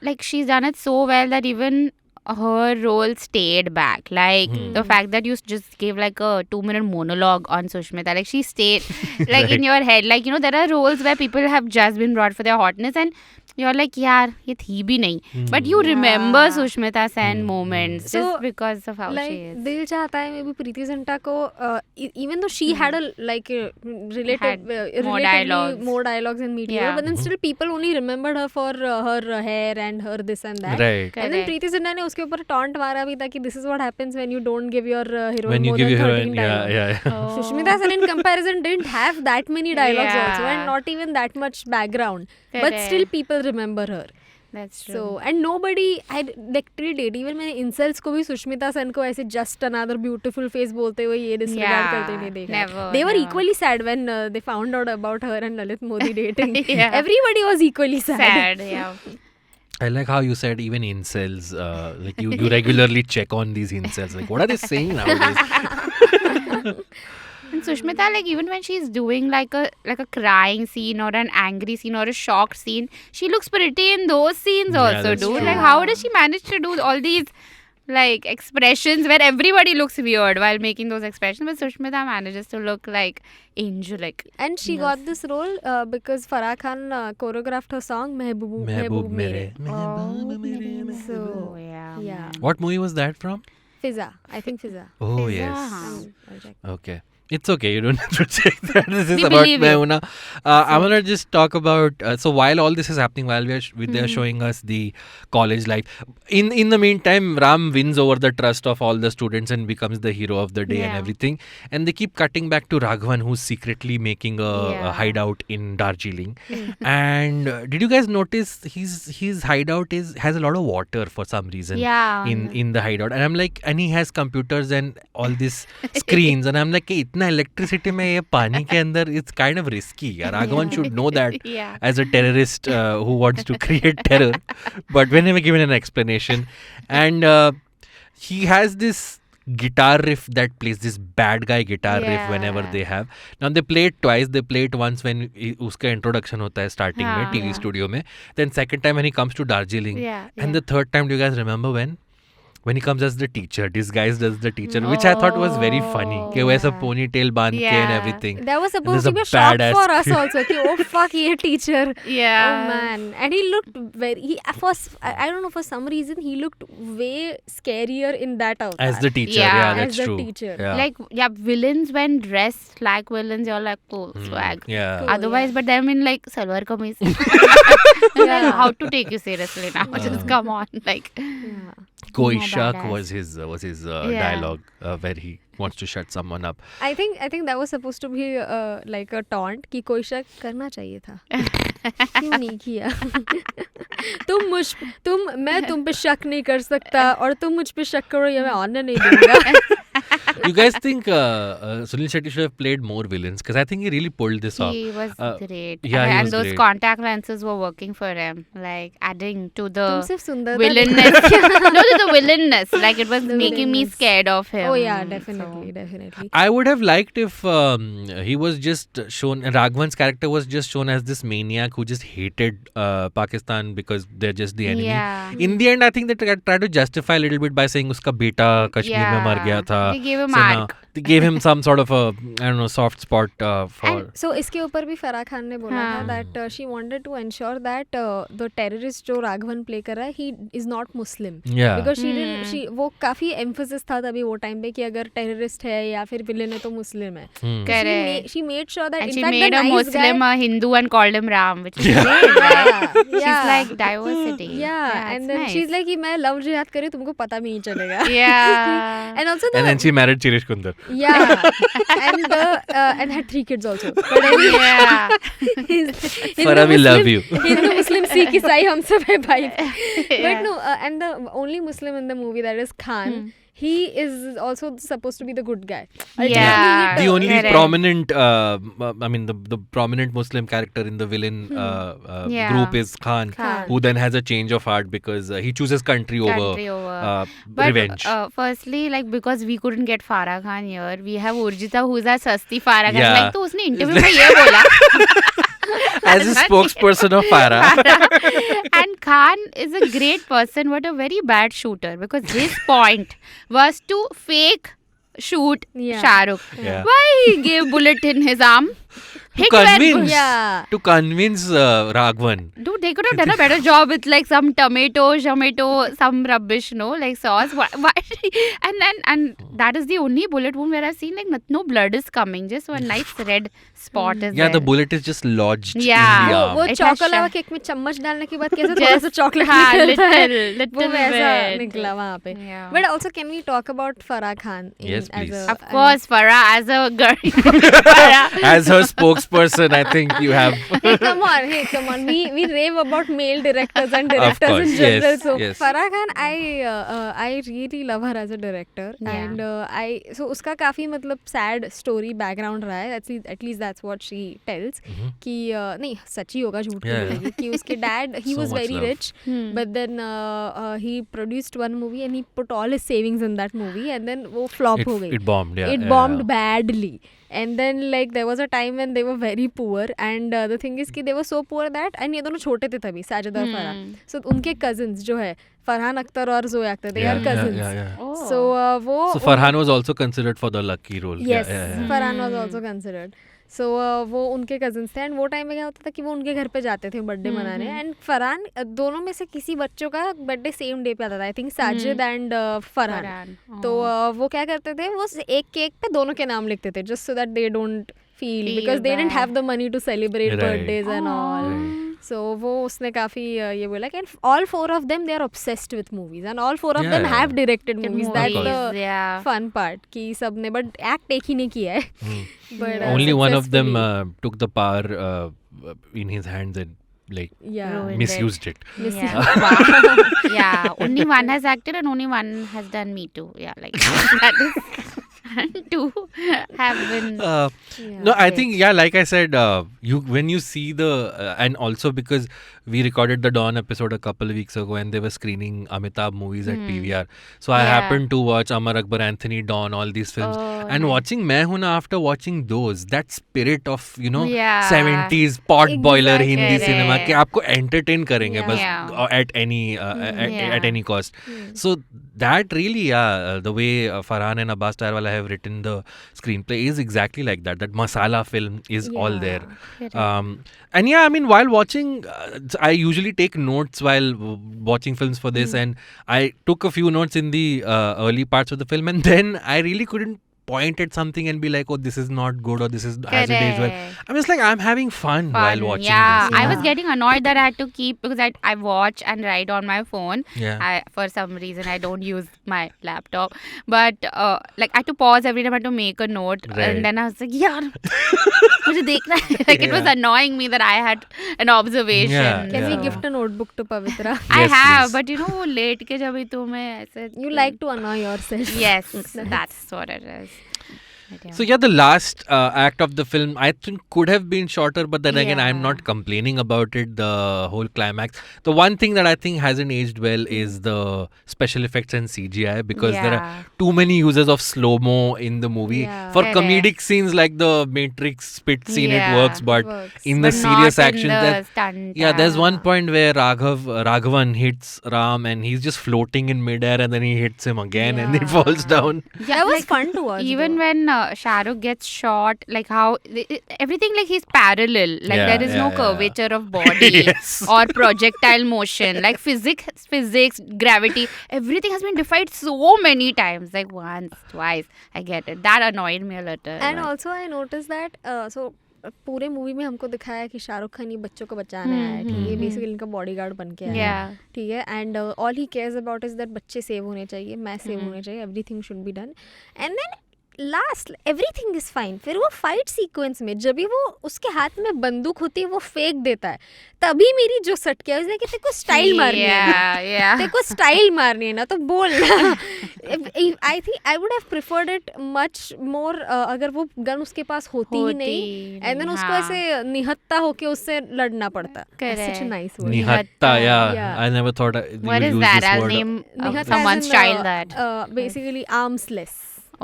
like, she's done it so well that even her role stayed back. Like, the fact that you just gave like a 2-minute monologue on Sushmita, like, she stayed like in your head. Like, there are roles where people have just been brought for their hotness and you're like, yaar, ye thi bhi nahi. But you remember Sushmita Sen moments just because of how she is.
Dil Chahta Hai mein bhi Preeti Zinta ko, even though she had relatively more dialogues in media, but then still people only remembered her for her hair and her this and that.
Right.
And then Preeti Zinta ne उसके ऊपर taunt मारा भी था कि this is what happens when you don't give your heroine
when you
more
give
than
your
13
heroine,
dialogues. Sushmita Sen in comparison didn't have that many dialogues also, and not even that much background. But still people remember her.
That's true.
So, and nobody, like till date, even मैंने insults को भी सुष्मिता सेन को ऐसे just another beautiful face बोलते हुए ये disregard करते नहीं देखा.
Never,
they were
never.
equally sad when they found out about her and Lalit Modi dating. Everybody was equally sad.
I like how you said even incels, like you regularly check on these incels. Like, what are they saying nowadays?
And Sushmita, like even when she's doing like a crying scene or an angry scene or a shocked scene, she looks pretty in those scenes also,
that's
dude.
true.
Like how does she manage to do all these like expressions where everybody looks weird while making those expressions, but Sushmita manages to look like angelic.
And she got this role because Farah Khan choreographed her song Mehboob
Mehboob
Mere.
Mere.
So
Yeah.
What movie was that from?
Fizza, I think Fizza.
Oh,
Fizza.
yes.
I'll check.
Okay. It's okay. You don't have to check that. This is
We
about
believe you.
Hoon Na. I'm going to just talk about... so while all this is happening, while they're showing us the college life, in the meantime, Ram wins over the trust of all the students and becomes the hero of the day and
Yeah.
everything. And they keep cutting back to Raghavan, who's secretly making a
Yeah.
hideout in Darjeeling. And did you guys notice his hideout has a lot of water for some reason?
Yeah.
In the hideout, and I'm like, and he has computers and all these screens, and I'm like, hey, itna electricity mein ye pani ke andar, it's kind of risky. Raghavan should know that
Yeah.
as a terrorist who wants to create terror, but when they were given an explanation, and he has this guitar riff that plays this bad guy guitar riff whenever
Yeah.
they have. Now they play it twice. They play it once when uska introduction hota hai starting mein
हाँ.
TV studio mein. Then second time when he comes to Darjeeling.
Yeah.
And the third time, do you guys remember when he comes as the teacher, disguised as the teacher, which I thought was very funny. कि वो ऐसा ponytail बांध के and
Yeah.
everything.
That was supposed
there's
to be
a
a shock
badass
for us
kid.
also. Ki, oh fuck, he a teacher.
Yeah.
Oh man. And he looked very. I don't know, for some reason he looked way scarier in that avatar.
As the teacher,
Yeah.
yeah,
As
that's
the
true.
teacher.
Yeah.
Like, villains when dressed like villains, you're like, cool, swag.
Yeah.
Cool.
Otherwise, but then in like salwar kameez.
Yeah.
How to take you seriously now? Just come on, like.
Yeah.
Koi
More
shak
badass.
was his
Yeah.
dialogue where he wants to shut someone up.
I think that was supposed to be like a taunt कि कोई शक करना चाहिए था क्यों नहीं किया मैं तुम पे शक नहीं कर सकता और तुम मुझ पे शक करो या मैं ऑनर नहीं दूंगा
You guys think Sunil Shetty should have played more villains? Because I think he really pulled this off.
He was great.
yeah, he
and
was
those
great.
contact lenses were working for him, like adding to the
तुम सिर्फ सुंदर
villainness. No, to the villainness. Like it was
The
making me
villainness.
scared of him.
Oh yeah,
So-
definitely.
I would have liked if he was just shown, Raghavan's character was just shown as this maniac who just hated Pakistan because they're just the enemy.
Yeah.
In the end, I think they tried to justify a little bit by saying uska beta Kashmir mein mar gaya tha.
They gave him
So now
arc.
they gave him some sort of a, I don't know, soft spot for...
And so इसके ऊपर भी फराह खान ने बोला था that she wanted to ensure that the terrorist जो Raghavan play कर रहा है he is not Muslim.
Yeah.
Because वो काफी emphasis था तभी वो टाइम पे कि अगर terrorist है या फिर villain है तो मुस्लिम है.
Correct.
She made sure that
And
in
she
fact
made
the
a
nice
Muslim
guy,
a Hindu and called him Ram, which is great, right?
yeah,
She's like diversity.
yeah, and
it's
then
nice.
she's like कि मैं love jihad करी तुमको पता भी नहीं चलेगा.
Yeah.
And also
And then she married Chirish Kundar.
yeah, and had 3 kids also. But anyway,
Yeah.
Farah, we love you.
Hindu, Muslim, Sikh, Isai, हम सब है भाई.
Yeah.
But no, and the only Muslim in the movie, that is Khan. He is also supposed to be the good guy. Ultimately,
Yeah.
The only
Correct.
prominent, I mean, the prominent Muslim character in the villain
Yeah.
group is Khan,
Khan.
who then has a change of heart because he chooses country over
But
revenge.
Firstly, like because we couldn't get Farah Khan here, we have Urjita who's our sasti Farah Khan.
Yeah.
Like तो उसने interview में ये बोला.
As a spokesperson of Farah.
And Khan is a great person but a very bad shooter because his point was to fake shoot
Yeah.
Shah Rukh.
Yeah.
Why he gave bullet in his arm?
To
Hit where-
convince,
Yeah.
to convince Raghavan.
Dude, they could have done a better job with like some tomato, some rubbish, no, like sauce. Why? And that is the only bullet wound where I've seen like no blood is coming, just one nice red spot is
Yeah,
there.
the bullet is just lodged
Yeah.
in the
वो
arm.
It has
chocolate
sha-
cake में चम्मच डालने के बाद कैसे थोड़ा सा chocolate
हाँ,
निकलता है
little
वो वैसा
bit.
निकला वहाँ पे.
Yeah.
But also, can we talk about Farah Khan?
Yes, please.
Of course, Farah as a girl. Farah.
As her spokesperson, I think you have.
Hey, come on. We rave about male directors and directors
course,
in general.
yes,
So
yes.
Farah Khan, I really love her as a director,
Yeah.
and so उसका काफी मतलब sad story background रहा है. At least that's what she tells. कि नहीं सच्ची होगा झूठ
Yeah.
नहीं बोलेगी कि उसके dad he
So
was
much
very
love.
rich, but then he produced one movie and he put all his savings in that movie and then वो flop हो गई.
It bombed, yeah.
It
yeah,
bombed
yeah.
badly. And then like there was a time when they were very poor, and the thing is कि they were so poor that, and ये दोनों छोटे थे तभी, साजिद और Farhan. So उनके cousins जो है फरहान अख्तर और Zoya Akhtar, they are cousins. So वो
So Farhan was also considered for the lucky role.
yes, Farhan was also considered. So वो उनके cousins थे, and वो टाइम में क्या होता था कि वो उनके घर पे जाते थे बर्थडे मनाने, एंड फरहान दोनों में से किसी बच्चों का बर्थडे सेम डे पे आता था, I think Sajid and Farhan. तो वो क्या करते थे, वो एक केक पे दोनों के नाम लिखते थे, just so that they don't feel because they didn't have the money to celebrate birthdays and all. So वो उसने काफ़ी ये बोला कि all four of them they are obsessed with movies, and all four of them have directed movies. That's the fun part कि सबने, but act एक ही ने किया है. But
only one of them took the power in his hands and like misused it.
Yeah, only one has acted and only one has done Me Too. Yeah, like that is. And two have been.
No, I think like I said, you when you see the and also because we recorded the Dawn episode a couple of weeks ago and they were screening Amitabh movies at PVR, so I happened to watch Amar Akbar Anthony, Dawn, all these films, and watching Main Hoon Na, after watching those, that spirit of 70s pot boiler Hindi cinema कि आपको entertain करेंगे बस at any cost. So that really the way Farhan and Abbas Tyrewala have written the screenplay is exactly like that. That masala film is all there. And I mean, while watching, I usually take notes while watching films for this, and I took a few notes in the early parts of the film, and then I really couldn't point at something and be like, oh, this is not good, or this is hasn't aged well. I'm just like, I'm having fun while watching this.
I was getting annoyed that I had to keep, because I watch and write on my phone. For some reason I don't use my laptop, but like I had to pause every time I had to make a note, and then I was like, मुझे देखना है. Like it was annoying me that I had an observation.
Can we gift a notebook to Pavitra?
I have, but वो late के जब भी तुम्हें ऐसे.
You like to annoy yourself.
Yes, that's what it is.
So the last act of the film I think could have been shorter, but then again I'm not complaining about it. The whole climax, the one thing that I think hasn't aged well is the special effects and CGI, because there are too many uses of slow-mo in the movie. For comedic scenes like the Matrix spit scene, it works, but in the serious action there's one point where Raghavan hits Ram and he's just floating in midair, and then he hits him again and he falls down.
That was fun to watch.
Even when Shah Rukh gets shot, like how everything, like he's parallel, like there is no curvature of body or projectile motion, like physics, gravity, everything has been defied so many times, like once, twice. I get it. That annoyed me a little.
And also I noticed that so पूरे movie में हमको दिखाया कि शाहरुख खान ये बच्चों को बचाने आया है, ठीक है, बेसिकली इनका बॉडीगार्ड बन के आया है, ठीक है, and all he cares about is that बच्चे सेव होने चाहिए, मैं सेव होने चाहिए, everything should be done, and then last everything is fine. फिर वो फाइट सीक्वेंस में जब भी वो उसके हाथ में बंदूक होती है वो फेंक देता है, तभी मेरी जो सट किया उसने कि तेरे को स्टाइल मारनी है, तेरे को स्टाइल मारनी है ना तो बोल ना. I think I would have preferred it much more अगर वो गन उसके पास होती ही नहीं, एंड देन उसको ऐसे निहत्ता होके उससे लड़ना पड़ता. Such a nice word.
निहत्ता, I never thought
what is that? I'll name someone's child that.
Basically armless.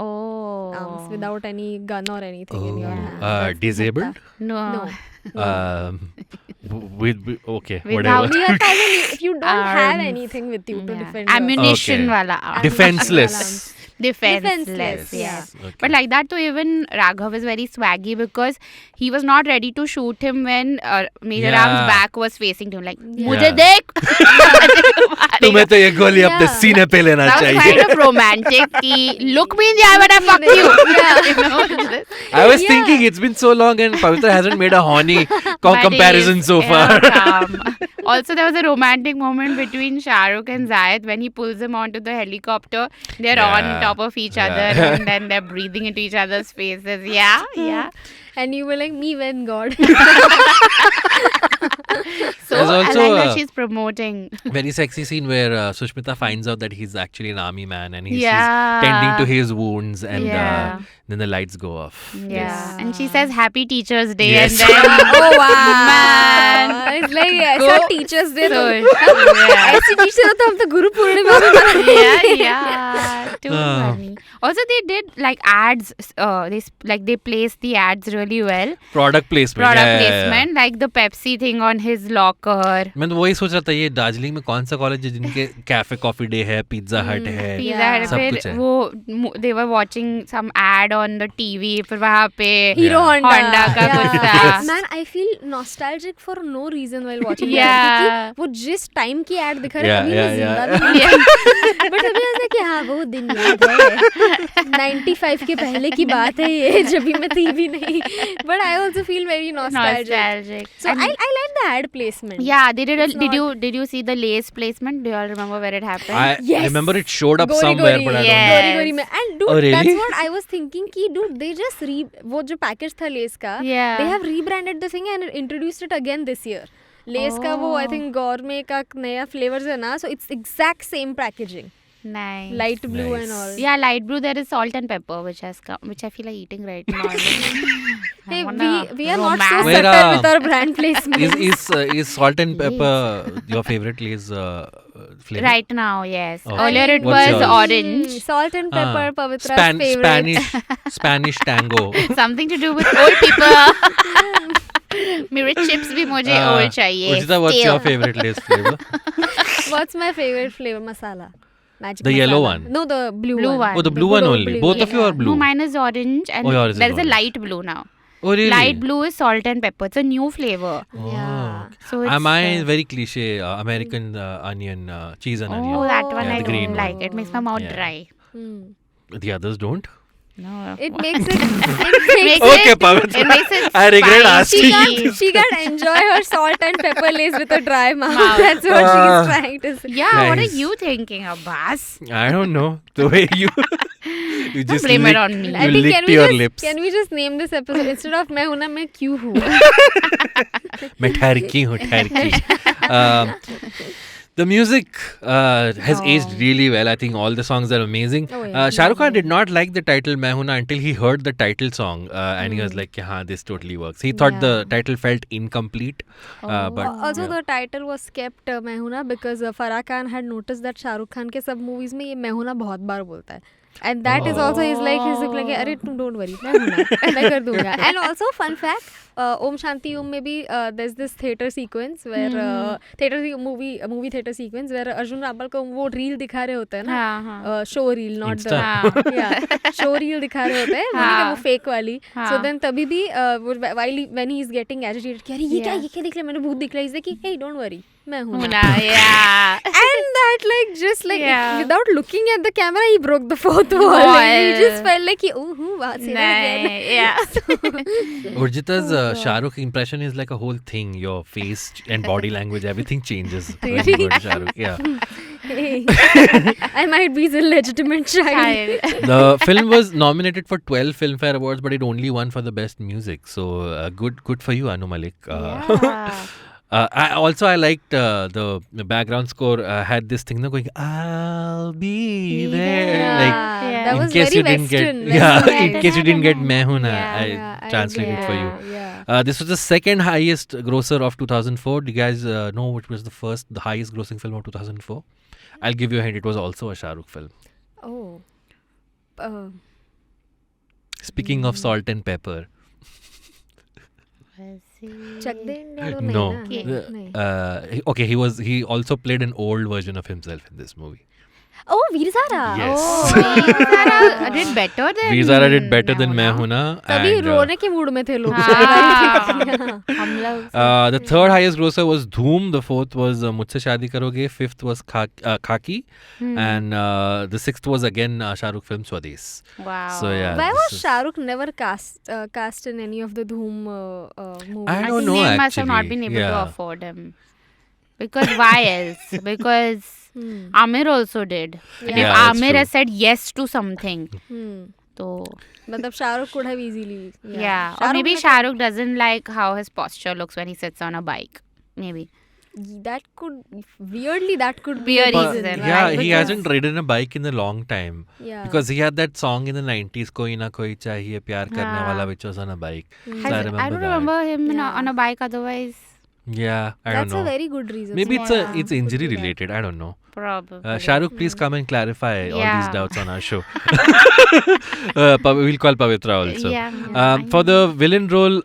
Arms without any gun or anything in your hand.
Disabled?
No.
Whatever.
If you don't have anything with you to defend
ammunition wala arm.
Defenseless.
Defenseless. Okay. But like that too, even Raghav is very swaggy because he was not ready to shoot him when Major Ram's back was facing to him. Like, मुझे देख.
तुम्हें तो ये गोली अपने सीने पे लेना चाहिए.
That was kind of romantic. कि look me in the eye when I fuck you.
I was thinking it's been so long and Pavitra hasn't made a horny comparison so far.
Also, there was a romantic moment between Shah Rukh and Zayed when he pulls him onto the helicopter. They're on top of each other and then they're breathing into each other's faces. Yeah.
And you were like, me when God.
So
There's
I
also
like that
a
she's promoting.
very sexy scene where Sushmita finds out that he's actually an army man and she's
Yeah.
tending to his wounds and
Yeah.
then the lights go off.
Yeah. And she says Happy Teacher's Day
Yes.
and then
Oh wow.
Man.
It's like
Go.
ऐसा teachers day
So,
तो
yeah.
ऐसी teacher हो तो हम तो गुरु पूर्णिमा में मनाएंगे.
yeah. Too funny. Also, they did like ads. They placed the ads really well.
Product placement.
Product
yeah, yeah, yeah.
placement, like the Pepsi thing on his locker.
मैं तो वही सोच रहा था ये दार्जिलिंग में कौन सा कॉलेज है जिनके कैफे कॉफी डे है पिज्जा हट है
Pizza Hut,
सब कुछ
फिर
है
वो they were watching some ad on the TV. फिर वहाँ पे
Hero Honda.
Honda का कुछ था.
Man, I feel nostalgic for no reason while watching
Yeah.
that. क्योंकि वो जिस टाइम की ad दिखा रहे
Yeah,
अभी
yeah,
मैं जिंदा
yeah.
भी नहीं. But अभी ऐसा कि हाँ वो दिन याद है. 95 के पहले की बात है ये जब भी मैं थी भी नहीं. But I also feel very nostalgic. So
And-
I like the ad placement.
Yeah, they did.
It's
Did you see the lace placement? Do you all remember where it happened?
I
Yes.
remember it showed up
Gori
somewhere
Gori,
but I
yeah.
don't
गोरी गोरी में and dude
Oh, really?
that's what I was thinking कि dude they just वो जो package था less का
Yeah.
they have rebranded the thing and introduced it again this year. Less का वो I think gourmet का नया flavors है ना, so it's exact same packaging,
Nice.
light blue
Nice.
and all.
Yeah, light blue. There is salt and pepper, which has come, which I feel like eating right now.
Hey,
I wanna
we are not so
romance.
Where,
subtle with our brand placement.
is salt and pepper your favorite Lay's flavor?
Right now, yes.
Okay.
Earlier it
What's
was
yours?
orange.
Salt and pepper,
Ah.
Pavitra's favorite.
Spanish tango.
Something to do with old people. मेरे chips भी मुझे old चाहिए.
Urjita, what's
Stale.
your favorite Lay's flavor?
What's my favorite flavor? Masala. Magic
The yellow
masala.
one?
No, the blue
Blue
one.
one.
Oh, the blue one
good old
only.
blue.
Both of you are blue.
No, mine is orange and
Oh, yours is
there is a
orange.
light blue now.
Oh, really?
Light blue is salt and pepper. It's a new flavor.
Oh,
Yeah.
okay.
So it's
Mine is very cliche American onion, cheese and
oh,
onion.
that one
Yeah,
I
the green
don't
one.
like. It makes my mouth
Yeah.
dry.
Hmm.
The others don't?
No.
It makes it.
Makes
Okay,
it,
Pavitra.
it makes it
I regret asking
She
spicy.
can't, she can't enjoy her salt and pepper lace with a dry mouth.
Mouth.
That's what she's trying to say.
Yeah, what are
Nice.
you thinking, Abbas?
I don't know. The way you you just
blame it
licked,
on me.
you
I think
licked
can we
your
just
lips.
can we just name this episode instead of मैं हूँ ना मैं क्यों हूँ?
मैं ठहरकी हूँ ठहरकी. The music has aged really well. I think all the songs are amazing.
Oh, yeah.
Shah Rukh Khan did not like the title Main Hoon Na until he heard the title song and he was like, "Haan, this totally works." He thought the title felt incomplete, but
Also,
yeah.
the title was kept मैं हूँ ना because Farah Khan had noticed that Shah Rukh Khan के सब movies में ये मैं हूँ ना बहुत बार बोलता है. And that is also he's like अरे तुम don't worry मैं हूँ ना मैं कर दूंगा. And also fun fact, Om Shanti Om में भी there's this theater sequence where movie theater sequence where Arjun Rampal को वो reel दिखा रहे होते हैं ना, show reel not
Insta.
the yeah show reel दिखा रहे होते हैं वो नहीं क्या वो fake वाली. So then तभी भी when he is getting agitated कि अरे ये क्या दिख रहा है मैंने भूत दिख रहा है, he's like hey don't worry मैं हूँ ना.
Yeah.
And that like just like
Yeah.
without looking at the camera he broke the fourth wall. Like, he just felt like say that again.
Yeah.
Urjita's Shah Rukh impression is like a whole thing. Your face and body language, everything changes. when you
Really?
go to Shah Rukh. Yeah.
Hey. I might be his illegitimate child.
The film was nominated for 12 Filmfare Awards, but it only won for the best music. So good for you, Anu Malik.
Yeah.
I liked the background score had this thing going, I'll be there.
Yeah.
That
in
was
case
very
you didn't
Western.
get, yeah,
Western
in case you didn't get Main Hoon Na,
Yeah.
I translated for you.
Yeah.
This was the second highest grosser of 2004. Do you guys know which was the highest grossing film of 2004? I'll give you a hint. It was also a Shah Rukh film.
Oh.
Speaking of salt and pepper.
Chak De India तो
No.
नहीं ना? नहीं.
Okay, he also played an old version of himself in this movie.
Oh, Veer Zara.
Yes.
Oh.
Veer did better than
Veer Zara did better than Main Hoon Na.
तभी
and,
रोने के mood में थे लोग.
हाँ. हम लोग
the third highest grosser was Dhoom. The fourth was Mujhse Shaadi Karoge. Fifth was Khaki. And the sixth was again Shah Rukh film Swades.
wow.
So yeah.
Why
this
was
is-
Shah Rukh never cast in any of the Dhoom movies?
I
I
don't
think
know,
they must have not
actually.
been able
Yeah.
to afford him. Because why else? Because Amir also did. And if
Yeah, that's
Amir
true.
has said yes to something, So
मतलब Shahrukh could have easily.
yeah. Or maybe Shah Rukh doesn't like how his posture looks when he sits on a bike. Maybe.
That could be a reason.
Yeah,
right?
he hasn't ridden a bike in a long time.
Yeah.
Because he had that song in the 90s, Koi Na Koi Chahiye Pyar Karne Wala, which was on a bike. So I
I don't
that.
remember him
Yeah.
on a bike otherwise.
Yeah, I
That's
don't
a
know.
very good reason.
Maybe
So,
it's injury related. I don't know.
Probably.
Shah Rukh, please come and clarify all
Yeah.
these doubts on our show. We'll call Pavitra also.
Yeah.
For the villain role,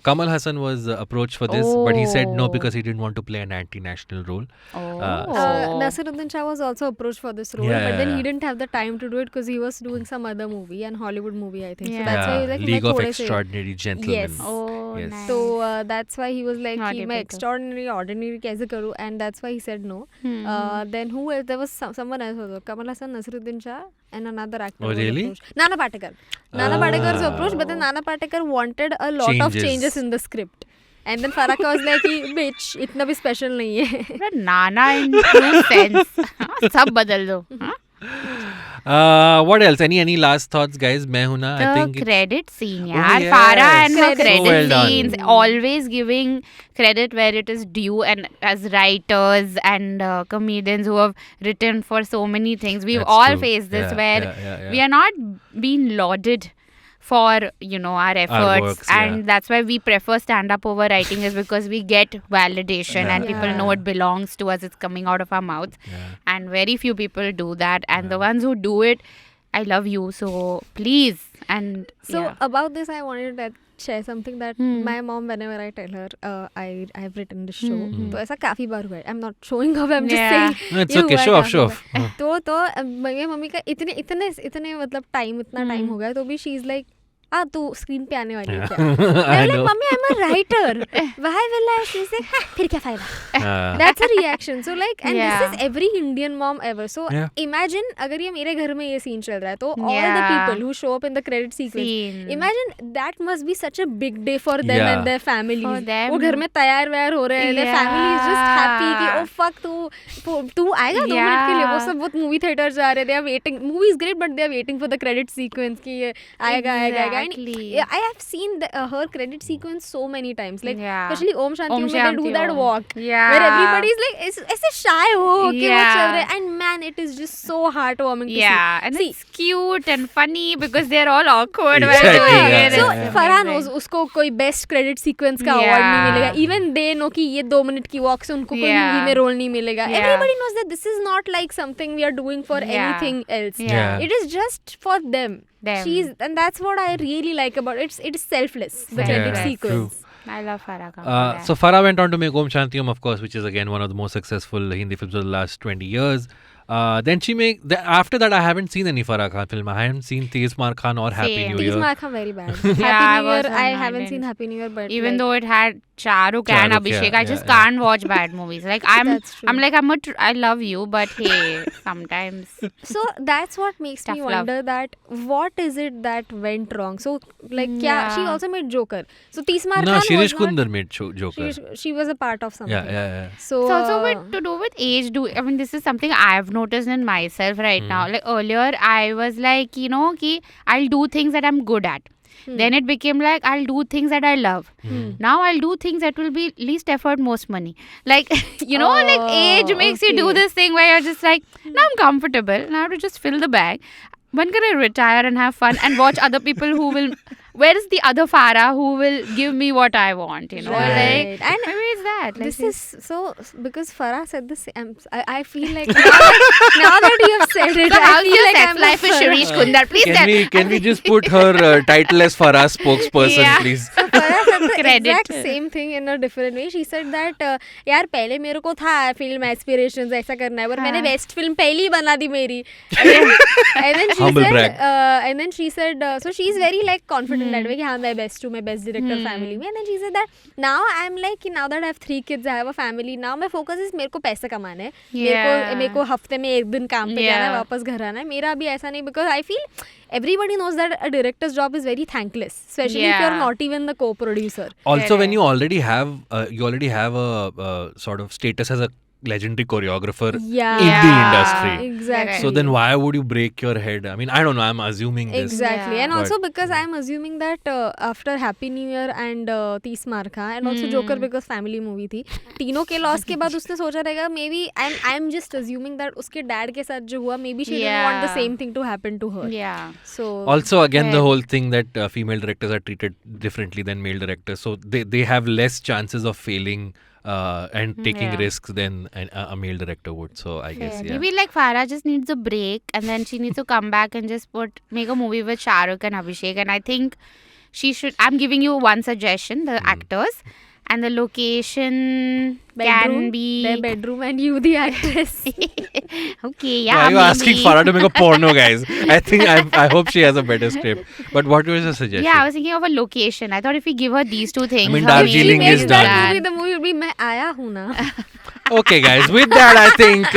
Kamal Hassan was approached for this, but he said no
Oh.
because he didn't want to play an anti-national role.
Oh.
Naseeruddin Shah was also approached for this role,
Yeah,
but then
yeah.
he didn't have the time to do it because he was doing some other movie, an Hollywood movie, I think. So
Yeah.
that's why he was like,
League
"मैं
of
थोड़े से-"
Extraordinary Gentlemen.
Yes.
Oh,
Yes.
nice.
So that's why he was like,
Not
कि
able
मैं
to.
extraordinary, ordinary कैसे करूँ? And that's why he said no. Then who else? There was someone else also. Kamal Hassan, Naseeruddin Shah, and another actor.
Oh,
was
really?
approached. Nana Patekar. Nana Patekar was approached, but then Nana Patekar wanted a lot of changes in the script. And then Farah Khan was like, कि, bitch, इतना भी special नहीं है.
But Nana in true sense. सब बदल दो.
What else? Any last thoughts, guys? मैं हूं ना. I
The
think
credit scene,
Oh,
yaar.
yes.
Farah and her
Credit.
credit
So well done.
scenes, always giving credit where it is due, and as writers and comedians who have written for so many things, we've
That's
all
true.
faced this
Yeah,
where
yeah.
we are not being lauded for our efforts,
works,
and
yeah.
that's why we prefer stand up over writing, is because we get validation and people know it belongs to us, it's coming out of our mouths. And very few people do that, and the ones who do it, I love you, so please. And
So
yeah.
about this, I wanted to share something that my mom, whenever I tell her I have written this show, तो ऐसा काफी बार हुआ है. I'm not showing off, I'm just
Yeah.
saying.
No, it's
ये
okay.
हुआ है
Show off,
काफी
show
बार.
off.
तो मेरी मम्मी का इतने मतलब इतना टाइम हो गया तो भी शी इज लाइक तू स्क्रीन पे आने वाली है क्या? मैं like mummy I am a writer, why will I she से फिर क्या फायदा? That's a reaction. So like, and
Yeah.
this is every Indian mom ever. So
Yeah.
imagine अगर ये मेरे घर में ये scene चल रहा है तो all the
Yeah.
people who show up in the credit sequence,
Scene.
imagine that must be such a big day for them
Yeah.
and their families.
For them.
वो घर में तैयार वैयार हो रहे हैं, their family is just happy कि
Yeah.
oh fuck तू आएगा 2 मिनट के लिए. वो सब बहुत movie theater जा रहे हैं, they are waiting. Movie is great but they are waiting for the credit sequence कि ये आएगा.
Exactly.
And I have seen her credit sequence so many times, like
Yeah.
especially Om Shanti Om, they
Shanti
do that
Om.
walk
Yeah.
where everybody is like ऐसे shy हो कि वो
Yeah.
चल रहे हैं. And man, it is just so heartwarming to
Yeah,
see.
and
See,
it's cute and funny because they're all awkward. while
Exactly,
doing
yeah,
it.
so
yeah.
Farah knows उसको कोई best credit sequence का award नहीं
Yeah.
मिलेगा. Even they know कि ये 2 minute की walk से उनको कोई
Yeah.
movie में role नहीं मिलेगा.
Yeah.
Everybody knows that this is not like something we are doing for
Yeah.
anything else.
Yeah.
It is just for them.
Them.
And that's what I really like about it. It is selfless, the
Yeah,
credit
true.
sequence.
I love Farah Khan. for that.
So Farah went on to make Om Shanti Om, of course, which is again one of the most successful Hindi films of the last 20 years. Then she after that I haven't seen any Farah Khan film. I haven't seen Tez Maar Khan or Happy
Same.
New
These
Year.
marks are very bad.
I
Happy New
was
Year, I
annoyed
haven't
and-
seen Happy New Year, but
Even
like,
though it had Shah Rukh and
Shah Rukh,
Abhishek,
yeah,
I just
yeah.
can't watch bad movies. Like
That's true.
I'm like I love you, but hey, sometimes
so that's what makes me
Tough love.
wonder that what is it that went wrong. So like,
Yeah.
she also made Joker. So Tismar
No,
Khan
Shirish
was not.
Kundar made Joker.
She was a part of something.
Yeah.
So
it's also to do with age. I mean, this is something I've noticed in myself right now. Like earlier, I was like, ki I'll do things that I'm good at. Then it became like I'll do things that I love. Now I'll do things that will be least effort, most money. Like like age makes you do
okay.
this thing where you're just like, now I'm comfortable. Now I have to just fill the bag. When can I retire and have fun and watch other people who will? Where is the other Farah who will give me what I want?
Right.
Like
And
maybe it's that. Like
this is so because Farah said the same. I feel like now that you have said it,
So
I
how's
feel
your
like
sex
I'm
life with
Farah.
Shirish Kundar? Please tell.
Can we just put her title as Farah spokesperson,
Yeah.
please?
So Farah said the
Credit.
exact same thing in a different way. She said that यार पहले मेरे को था film aspirations ऐसा करना है, पर मैंने best film पहली बना दी मेरी. And then she
Humble
said,
brag.
and then she said, so she's very like confident that way कि हाँ मैं best हूँ, मैं best director family में. And then she said that now I'm like कि now that I have 3 kids, I have a family. Now my focus is मेरे को पैसा कमाना है. मेरे को हफ्ते में 1 दिन काम पे जाना है, वापस घर आना है. मेरा अभी ऐसा नहीं, because I feel everybody knows that a director's job is very thankless, especially if you're not even the co-producer.
Also, when you already have a sort of status as a legendary choreographer
Yeah.
in the industry.
Exactly.
So then why would you break your head? I mean, I don't know. I'm assuming this.
Exactly.
Yeah.
And also
But-
because I'm assuming that after Happy New Year and 30 Mar Kha and also Joker because family movie थी, तीनों के loss के बाद उसने सोचा रहेगा maybe I'm just assuming that उसके dad के साथ जो हुआ maybe she didn't want the
Yeah.
same thing to happen to her.
Yeah.
So
Also, again, the
Right.
whole thing that female directors are treated differently than male directors. So they have less chances of failing and taking
Yeah.
risks than a male director would. So I guess, yeah.
Maybe like Farah just needs a break and then she needs to come back and just make a movie with Shah Rukh and Abhishek. And I think she should. I'm giving you one suggestion: the actors and the location can
their
be.
bedroom and you the actress.
Okay,
Why
yeah.
are you asking
maybe.
Farah to make a porno, guys? I think I hope she has a better script. But what was your suggestion?
Yeah, I was thinking of a location. I thought if we give her these two things,
mean,
her
Darjeeling
maybe
is
is
done.
That movie,
done.
the movie will be मैं आया हूँ ना.
Okay, guys. With that, I think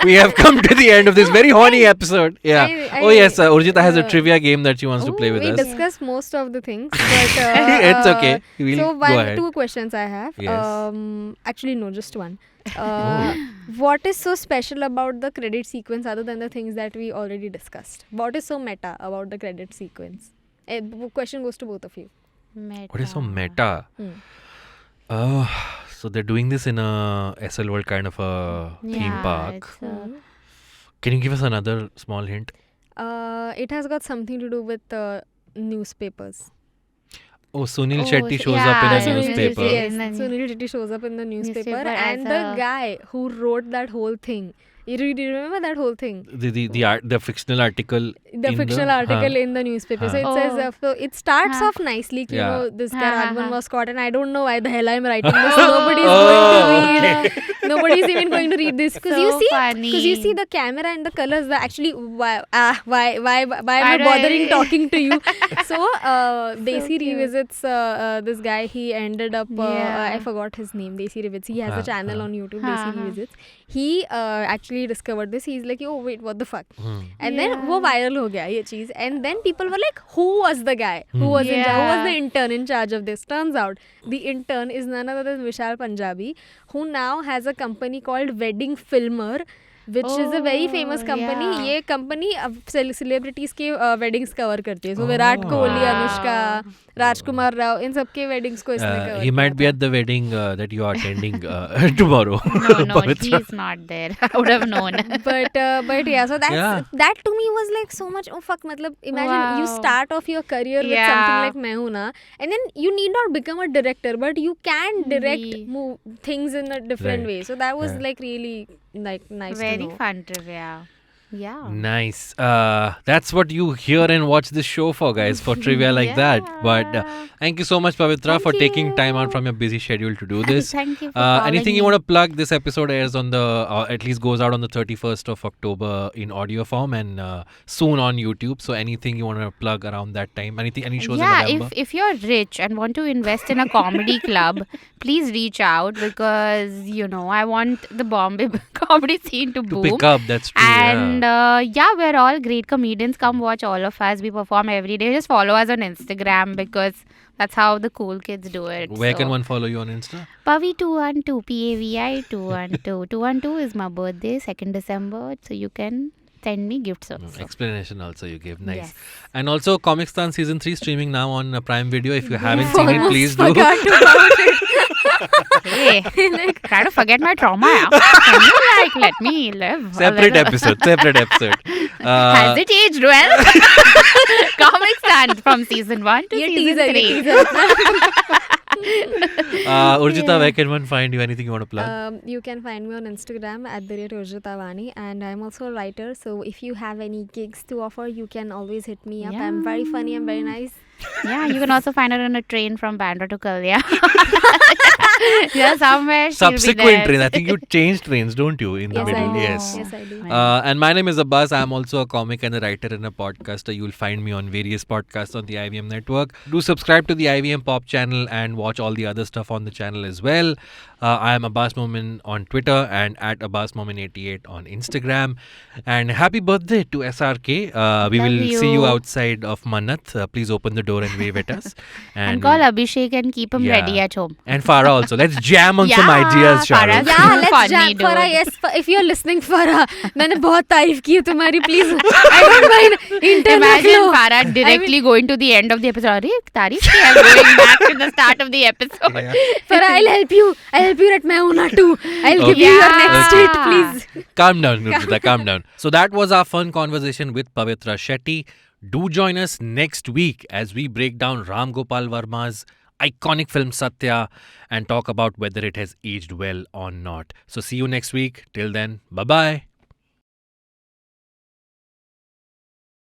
we have come to the end of this very horny episode. Yeah.
I-
Oh yes, Urjita has a trivia game that she wants to play with
We
us.
discussed most of the things, but
It's okay. We'll
so
go ahead.
two questions I have.
Yes.
Actually, no, just one. What is so special about the credit sequence other than the things that we already discussed? What is so meta about the credit sequence? Question goes to both of you.
What is so meta?
Hmm.
So they're doing this in a SL World kind of a theme park.
it's,
Can you give us another small hint?
It has got something to do with newspapers.
Oh, Sunil
Oh,
Shetty
so-
shows
yeah,
up in a
Sunil
newspaper.
Shetty,
Yes,
in the
Sunil Shetty shows up in the newspaper,
newspaper
and
as
the
a-
guy who wrote that whole thing. You remember that whole thing?
The fictional article.
The
in
fictional article in the newspaper. So it says, so it starts off nicely. You know, this guy Raghavan was caught, and I don't know why the hell I'm writing this. Nobody's going to read. Nobody's even going to read this because
So
you see,
funny.
because you see the camera and the colors. The actually, why am I
do
bothering
I-
talking to you? So Desi
cute.
revisits this guy. He ended up.
Yeah.
I forgot his name. Desi revisits. He has a channel on YouTube.
हाँ,
Desi
हाँ.
revisits. He actually discovered this. He's like, oh wait, what the fuck? And then
Yeah.
वो viral हो गया ये चीज. And then people were like, who was the guy? Who was in charge? Who was the intern in charge of this? Turns out the intern is none other than Vishal Punjabi, who now has a company called Wedding Filmer, which is a very famous company.
yeah.
ये company celebrities के weddings cover करती है. So Virat Kohli, Anushka, राजकुमार राव, इन सबके weddings को इसने cover
He might be at the wedding that you are attending tomorrow.
No,
Pavitra.
he's not there. I would have known.
but yeah, so that's
Yeah.
that to me was like so much. Oh fuck, matlab, imagine you
Wow.
start off your career with
Yeah.
something like मैं हूँ ना, and then you need not become a director, but you can direct
Ye-
things in a different
Right.
way. So that was
Right.
like really like nice
Very
to know.
fun trivia. Yeah.
Nice. That's what you hear and watch this show for, guys, for trivia like that. But thank you so much, Pavitra, for taking time out from your busy schedule to do this.
Thank you for
Anything you
calling
want to plug? This episode airs on the, at least goes out on the 31st of October in audio form and soon on YouTube. So anything you want to plug around that time? Any shows in November?
if you're rich and want to invest in a comedy club, please reach out because I want the Bombay comedy scene to boom.
Pick up, that's true.
And we're all great comedians. Come watch all of us. We perform every day. Just follow us on Instagram because that's how the cool kids do it.
Where can one follow you on Insta?
Pavi212, Pavi 212. 212 is my birthday, 2nd December. So you can send me gifts also.
Explanation also you give. Nice.
Yes.
And also Comic Stan Season 3 streaming now on Prime Video. If you haven't seen it,
Almost
please do.
forgot about it.
Hey, try to forget my trauma. Yeah. Can you let me live?
Separate episode.
Has it aged well? Comic Stand from season 1 to
ये
season
teaser,
3.
Urjita, where can one find you? Anything you want to plug?
You can find me on Instagram at @urjitavani, and I'm also a writer. So if you have any gigs to offer, you can always hit me up. I'm very funny. I'm very nice.
Yeah, you can also find her on a train from Bandra to Kalya. Yeah, somewhere she'll be
Subsequent
there.
trains. I think you change trains, don't you? In the
Yes, I
middle.
do.
Yes.
Yes, I do.
And my name is Abbas. I'm also a comic and a writer and a podcaster. You'll find me on various podcasts on the IVM network. Do subscribe to the IVM Pop channel and watch all the other stuff on the channel as well. I am Abbas Momin on Twitter and at AbbasMomin88 on Instagram. And happy birthday to SRK. We
Love
will see you
you.
outside of Mannat. Please open the door and wave at us.
And call Abhishek and keep him
Yeah.
ready at home.
And Farah also. So let's jam on some
Yeah,
ideas, Shah
Farah.
Rukh.
Yeah, let's
Funny,
jam.
dude.
Farah, yes, if you're listening, Farah, मैंने बहुत तारीफ की है तुम्हारी. Please, I don't mind. Internet
Imagine
flow.
Farah directly going to the end of the episode. अरे तारीफ किया, going back to the start of the episode.
Farah, I'll help you. Write my Hoon Na too. I'll give you your
Yeah.
next hit, please.
Calm down, Urjita, calm down. So that was our fun conversation with Pavitra Shetty. Do join us next week as we break down Ram Gopal Varma's iconic film Satya and talk about whether it has aged well or not. So see you next week. Till then, bye-bye.